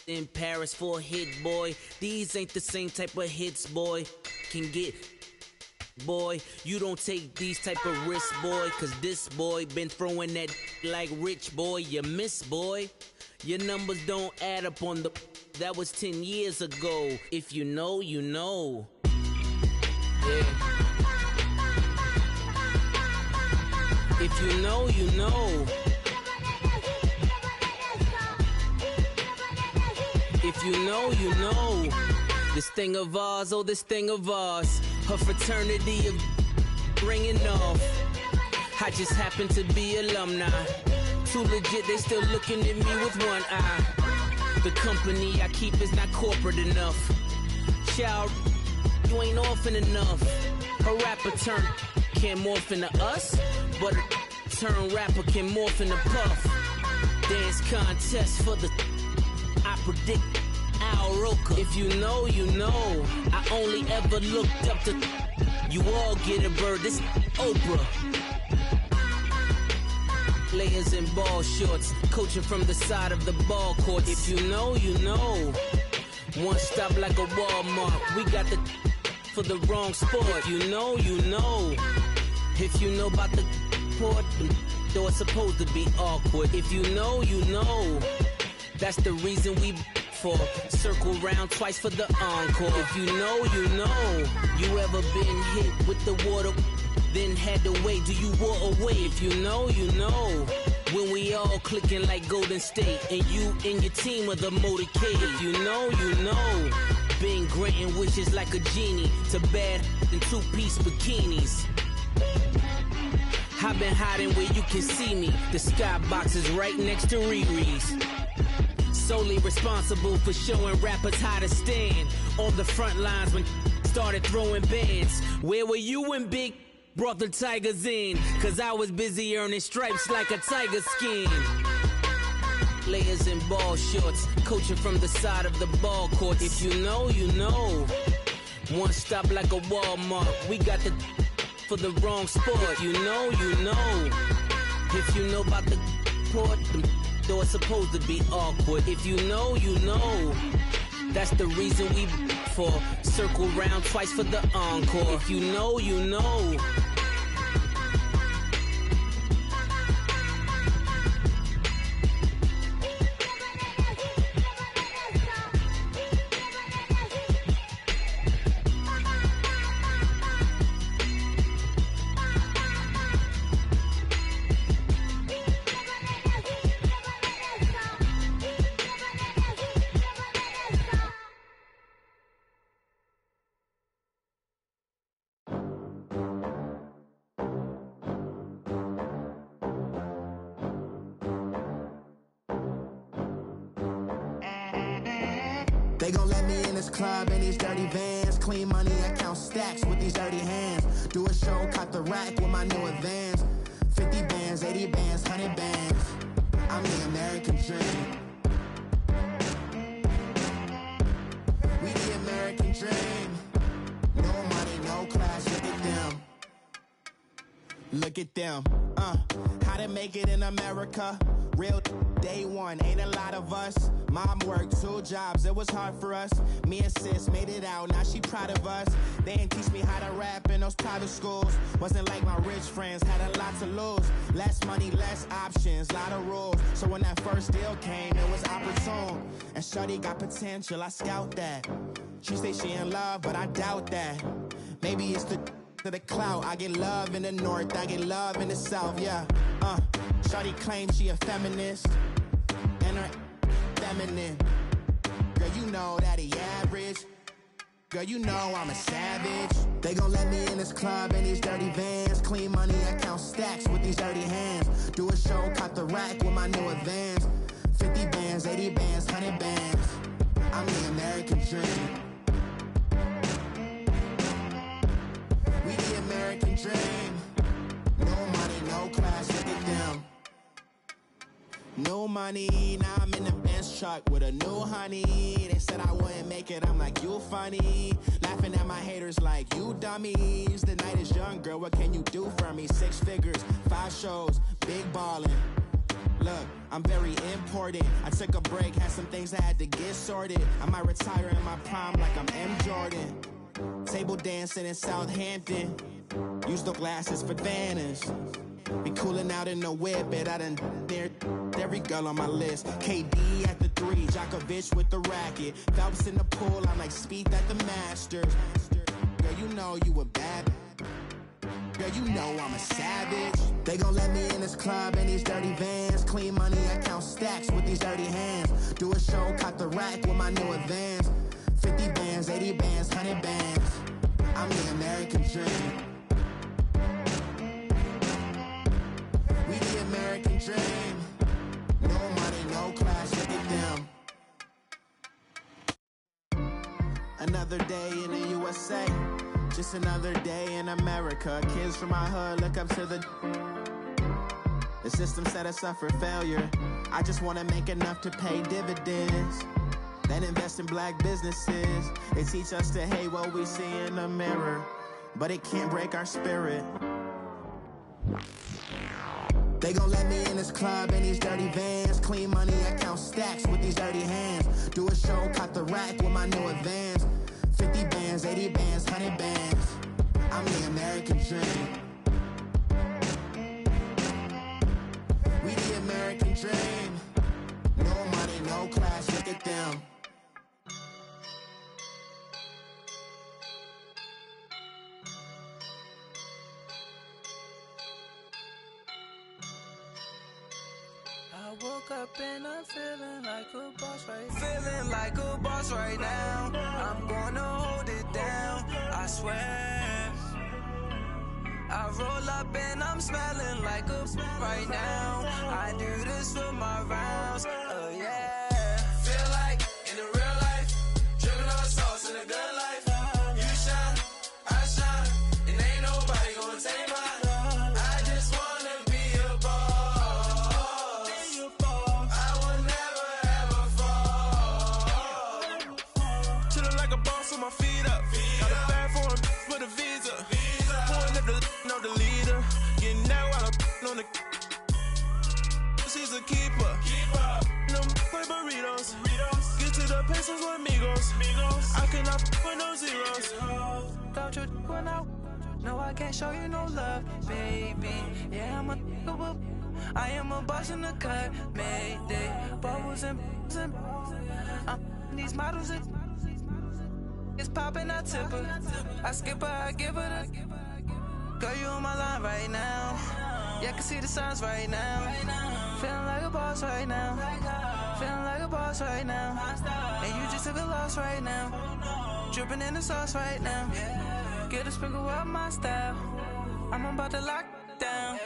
in Paris for a hit, boy. These ain't the same type of hits, boy. Can get, boy. You don't take these type of risks, boy. Cause this boy been throwing that like rich, boy. You miss, boy. Your numbers don't add up on the... That was 10 years ago. If you know, you know. Yeah. If you know, you know. If you know, you know. This thing of ours, oh, this thing of ours. Her fraternity of ringing off. I just happen to be alumni. Too legit, they still looking at me with one eye. The company I keep is not corporate enough. Child, you ain't orphan enough. A rapper turn can't morph into us, but a turn rapper can morph into Puff. Dance contest for the... I predict Al Roker. If you know, you know. I only ever looked up to... You all get a bird, this Oprah. Players in ball shorts, coaching from the side of the ball court. If you know, you know. One stop like a Walmart. We got the for the wrong sport. If you know, you know. If you know about the port, though it's supposed to be awkward. If you know, you know. That's the reason we for circle round twice for the encore. If you know, you know. You ever been hit with the water? Then had to wait, do you walk away? If you know, you know. When we all clicking like Golden State, and you and your team are the motorcade. If you know, you know. Been granting wishes like a genie to bad in two-piece bikinis. I've been hiding where you can see me. The skybox is right next to Riri's. Solely responsible for showing rappers how to stand on the front lines when started throwing bands. Where were you when Big brought the Tigers in? Cause I was busy earning stripes like a tiger skin. Players in ball shorts, coaching from the side of the ball court. If you know, you know. One stop like a Walmart. We got the for the wrong sport. If you know, you know. If you know about the port, though it's supposed to be awkward. If you know, you know. That's the reason we for circle round twice for the encore. If you know, you know. They gon' let me in this club in these dirty vans. Clean money, I count stacks with these dirty hands. Do a show, cut the rack with my new advance. 50 bands, 80 bands, 100 bands. I'm the American dream. We the American dream. No money, no class, look at them. Look at them, how to make it in America. Real day one, ain't a lot of us. Mom worked 2 jobs, it was hard for us. Me and sis made it out, now she proud of us. They didn't teach me how to rap in those private schools. Wasn't like my rich friends, had a lot to lose. Less money, less options, lot of rules. So when that first deal came, it was opportune. And shorty got potential, I scout that. She say she in love, but I doubt that. Maybe it's the to the clout. I get love in the north, I get love in the south, yeah. Shorty claims she a feminist, and her feminine. Girl, you know that he average. Girl, you know I'm a savage. They gon' let me in this club in these dirty vans. Clean money, I count stacks with these dirty hands. Do a show, cut the rack with my new advance. 50 bands, 80 bands, 100 bands. I'm the American dream. We the American dream. No money, no class, look at them. No money, now I'm in the Benz truck with a new honey. They said I wouldn't make it, I'm like, you funny. Laughing at my haters like, you dummies. The night is young, girl, what can you do for me? 6 figures, 5 shows, big ballin'. Look, I'm very important. I took a break, had some things I had to get sorted. I might retire in my prime like I'm M. Jordan. Table dancing in Southampton. Use the glasses for Vanish. Be cooling out in the whip, but I done near every girl on my list. KD at the 3, Djokovic with the racket. Phelps in the pool, I'm like Speed at the Masters. Girl, you know you a bad. Girl, you know I'm a savage. They gon' let me in this club in these dirty vans. Clean money, I count stacks with these dirty hands. Do a show, caught the rack with my new advance. 50 bands, 80 bands, 100 bands. I'm the American dream. We the American dream. No money, no class, look at them. Another day in the USA. Just another day in America. Kids from my hood look up to the system set us up for failure. I just wanna make enough to pay dividends. Then invest in black businesses. They teach us to hate what we see in the mirror, but it can't break our spirit. They gon' let me in this club in these dirty vans. Clean money, I count stacks with these dirty hands. Do a show, caught the rack with my new advance. 50 bands, 80 bands, 100 bands. I'm the American dream. We the American dream. No money, no class, look at them. I woke up and I'm feeling like a boss right now. I'm gonna hold it down, I swear. I roll up and I'm smelling like a right now. I do this for my rounds, oh yeah. Feel like in the real life, dripping on sauce in a good life. You shine, I shine, and ain't nobody gonna take mine. I just wanna be a boss. I will never ever fall. Chillin' like a boss with my feet up. Got a bag for him with a visa. Pulling up the the leader. Getting that while I'm on the. She's a keeper. No play burritos. Get to the pesos with amigos. I cannot with no zeros. Don't you when no, I can't show you no love, baby. Yeah, I am a boss in the cut, Mayday. Bubbles and these models it's popping, I tip her. I skip her, I give her the. Girl, you on my line right now. Yeah, I can see the signs right now. Feeling like a boss right now. Feeling like a boss right now. And you just took a loss right now. Dripping in the sauce right now. Get a sprinkle up my style. I'm about to lock down.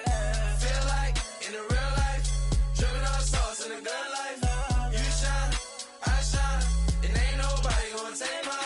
Feel like in the real life, dripping on sauce in a good life. You shine, I shine, and ain't nobody gonna take mine.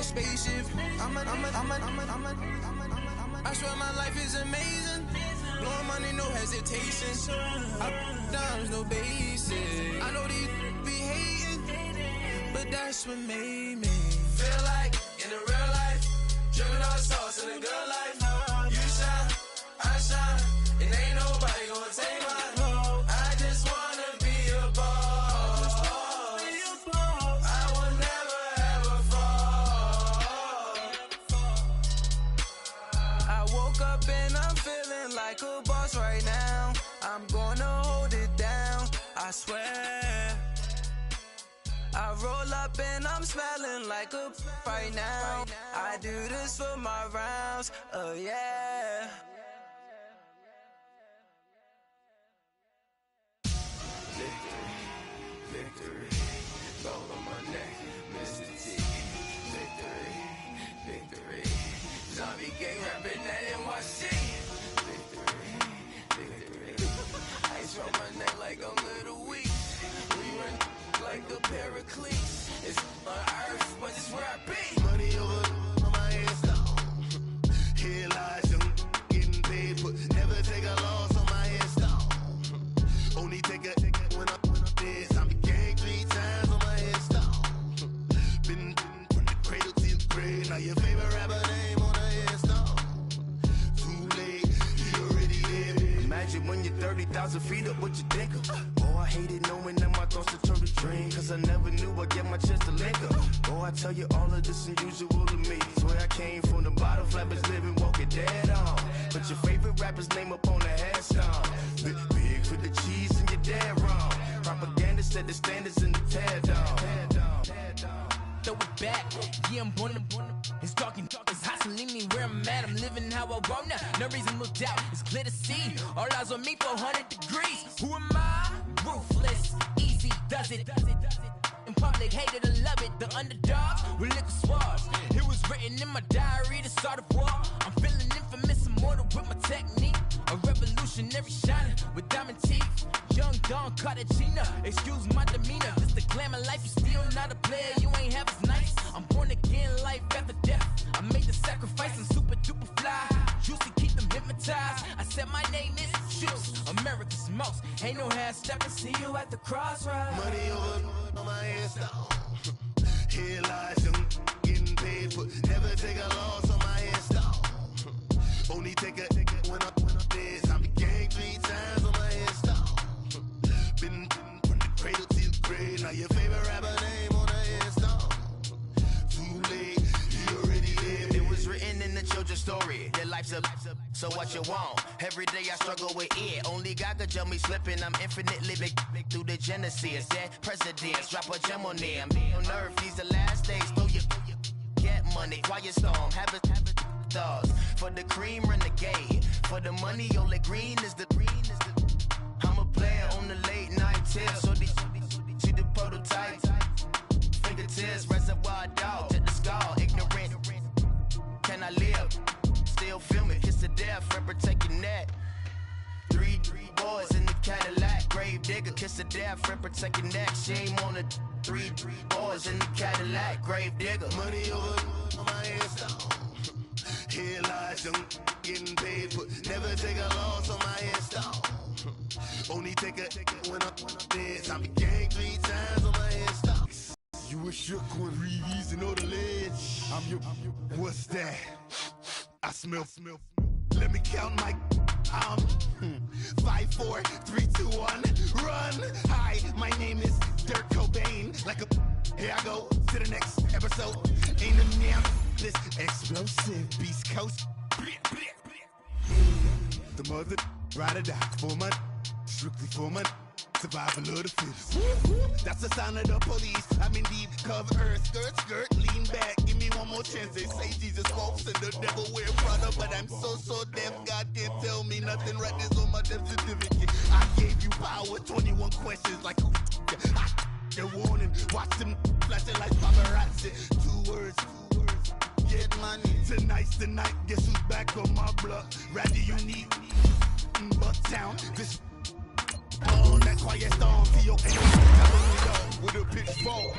Spaceship. I swear my life is amazing. Blowing money, no hesitation. Dimes, no basic. I know these be hating, but that's what made me feel like in the real life, dripping on sauce in a good life. You shine, I shine, and ain't nobody gonna take mine. I just wanna be a boss. I will never ever fall. I woke up and I'm feeling like a boss right now. I'm gonna hold it down, I swear. I roll up and I'm smelling like a right now. I do this for my rounds, oh yeah. Victory, gold on my neck, Mr. T. Victory, zombie gang rapping that NYC. Victory, ice on my neck like I'm Little Weak. but never take a loss on my headstone. Only take a when I'm dead. I be gang 3 times on my headstone. Been from the cradle to the grave. Now your favorite rapper name on a headstone. Too late, he already dead. Imagine when you're 30,000 feet up, what you think of? Oh, I hated knowing that my thoughts would turn to dream. Cause I never knew I'd get my chance to link up. Oh, I tell you all of this unusual to me. Swear I came from the bottom, flappers living, walking dead on. But your favorite rapper's name up on the headstone. Big for the cheese and you're dead wrong. Propaganda set the standards in the tear down. Throw it back, yeah, I'm born to it's talking, it's hustling me where I'm at. I'm living how I want now. No reason to doubt, it's clear to see. All eyes on me, 400 degrees. Who am I? Ruthless, easy, does it. In public, hated or love it. The underdogs with liquor swabs. It was written in my diary to start a war. I'm feeling infamous, immortal with my technique. A revolutionary shining with diamond teeth. Young Don Cartagena, excuse my demeanor. This the glamour life, you still not a player. You ain't half as nice. I'm born again, life after death. I made the sacrifice and super duper fly. Juicy, keep them hypnotized. I said my name is Juice, America's most. Ain't no half stepping. See you at the crossroads. Money over on my headstone. Here lies young, getting paid, but never take a loss on my headstone. Only take a when I'm dead. I be gang 3 times on my headstone. Been from the cradle to the grave. Now your favorite rapper name on a headstone. Too late, he already dead. It was written in the children's story. Their life's a so what you want? Every day I struggle with it. Only God could tell me slipping. I'm infinitely big through the genesis. Dead presidents, drop a gem on them. On earth, these the last days. Throw your get money, quiet storm. Have it stars for the cream renegade. For the money, only green is the. I'm a player on the late night tips. So they see the prototype. Fingertips, reservoir dog, to the skull. Ignorant. Can I live? Still film it, kiss to death, friend protect your neck. 3 boys in the Cadillac, grave digger, kiss to death, friend protect your neck. Shame on the 3 boys in the Cadillac, grave digger. Money over on my headstone. Here lies young, getting paid, but never take a loss on my headstone. Only take a when I'm dead. I be gang 3 times on my headstone. You a shook one, Reeves and all the ledge. I'm your, what's that? I smell. Let me count my 5, 4, 3, 2, 1, run. Hi, my name is Dirk Cobain. Like a here I go to the next episode. Ain't a damn this explosive Beast Coast. The mother ride or die for money, strictly for money. Survival of the fittest. That's the sound of the police. I'm in deep cover earth, skirt, lean back. Give me one more chance. They say Jesus walks and the devil wear Prada, but I'm so deaf. God can't tell me nothing. Right this on my death certificate. I gave you power. 21 questions like who? They're warning. Watch them flashing like paparazzi. 2 words. Get money. Tonight's the night. Guess who's back on my block? Rather you need Bucktown. This. On that quiet storm, see your enemy telling me up with a pitchfork.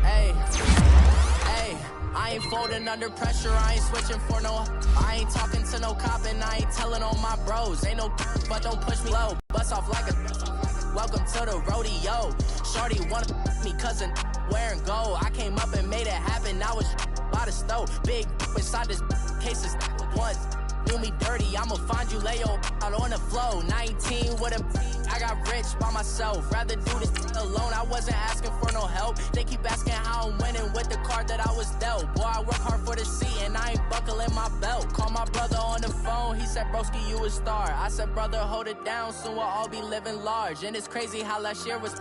Hey, I ain't folding under pressure, I ain't switching for no. I ain't talking to no cop and I ain't telling on my bros. Ain't no but don't push me low. Bust off like a welcome to the rodeo. Shorty wanna me cousin wearing gold. I came up and made it happen. I was by the stove. Big inside this cases once. Do me dirty, I'ma find you lay out on the floor. 19 with a I got rich by myself. Rather do this alone. I wasn't asking for no help. They keep asking how I'm winning with the card that I was dealt. Boy, I work hard for the seat and I ain't buckling my belt. Call my brother on the phone. He said, broski, you a star. I said, brother, hold it down. Soon we'll all be living large. And it's crazy how last year was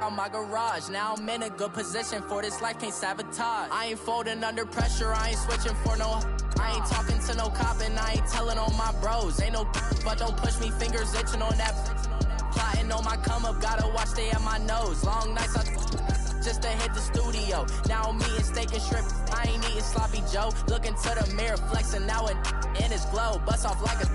on my garage. Now I'm in a good position for this life, can't sabotage. I ain't folding under pressure, I ain't switching for no. I ain't talking to no cop and I ain't telling on my bros. Ain't no but don't push me, fingers itching on that. Plotting on my come up, gotta watch stay at my nose. Long nights just to hit the studio. Now I'm eating steak and shrimp, I ain't eating sloppy Joe. Looking to the mirror, flexing now and in his glow. Bust off like a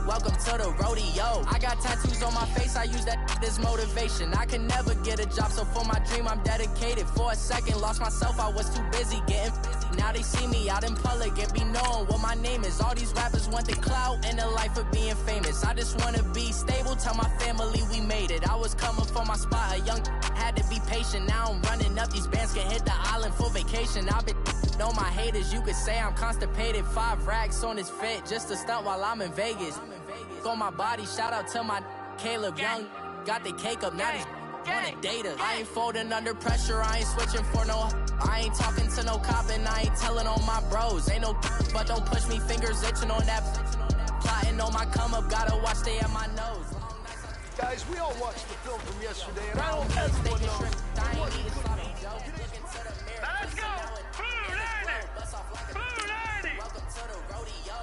welcome to the rodeo. I got tattoos on my face, I use that that is motivation. I can never get a job, so for my dream I'm dedicated. For a second, lost myself, I was too busy getting busy. Now they see me out in public and be knowing what my name is. All these rappers want the clout and the life of being famous. I just wanna be stable, tell my family we made it. I was coming for my spot, a young had to be patient. Now I'm running up, these bands can hit the island for vacation. I've been on my haters, you could say I'm constipated. 5 racks on his fit, just to stunt while I'm in Vegas. On my body, shout out to my Caleb Young. Got the cake up, now these wanna date us. I ain't folding under pressure, I ain't switching for no. I ain't talking to no cop and I ain't telling on my bros. Ain't no but don't push me, fingers itching on that. Plotting on my come up, gotta watch stay at my nose. Guys, we all watched the film from yesterday, and I don't everyone knows. Let's go! Blue 90! Blue 90! Welcome to the rodeo.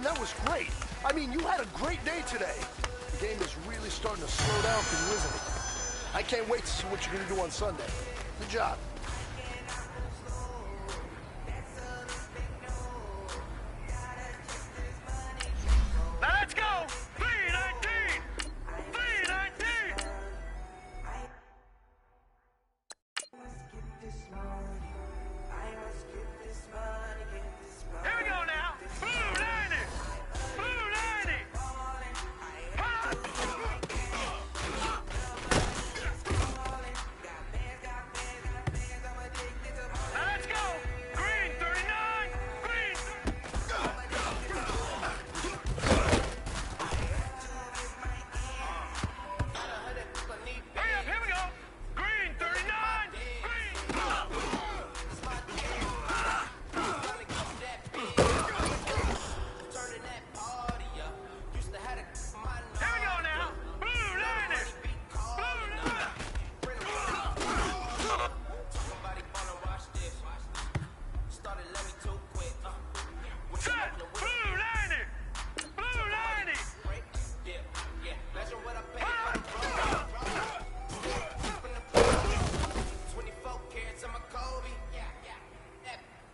That was great. I mean, you had a great day today. The game is really starting to slow down for you, isn't it? I can't wait to see what you're going to do on Sunday. Good job. Let's go! 319! 319! Here we go now! Blue 90! Blue 90! Let's go! Green 39! Green! Hurry up, here we go! Green 39! Green! Here we go now! Blue 90! Blue 90! Set! Blue 90! Blue 90!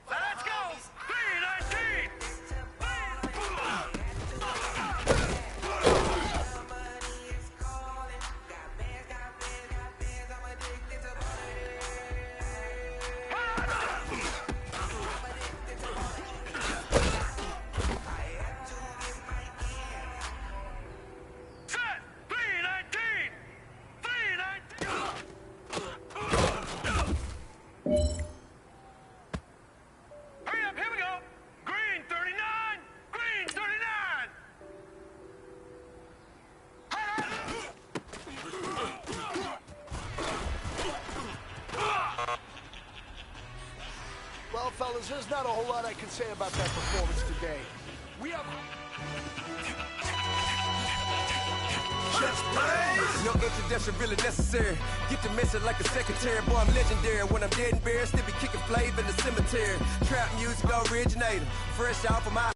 Let's go! 319! Set! 319! 319! Hurry up, here we go! Green 39! Green 39! Well, fellas, there's not a whole lot I can say about that performance today. We have... No introduction really necessary. Get the message like a secretary. Boy, I'm legendary. When I'm dead and buried, still be kicking flavor in the cemetery. Trap music originator. Fresh off of my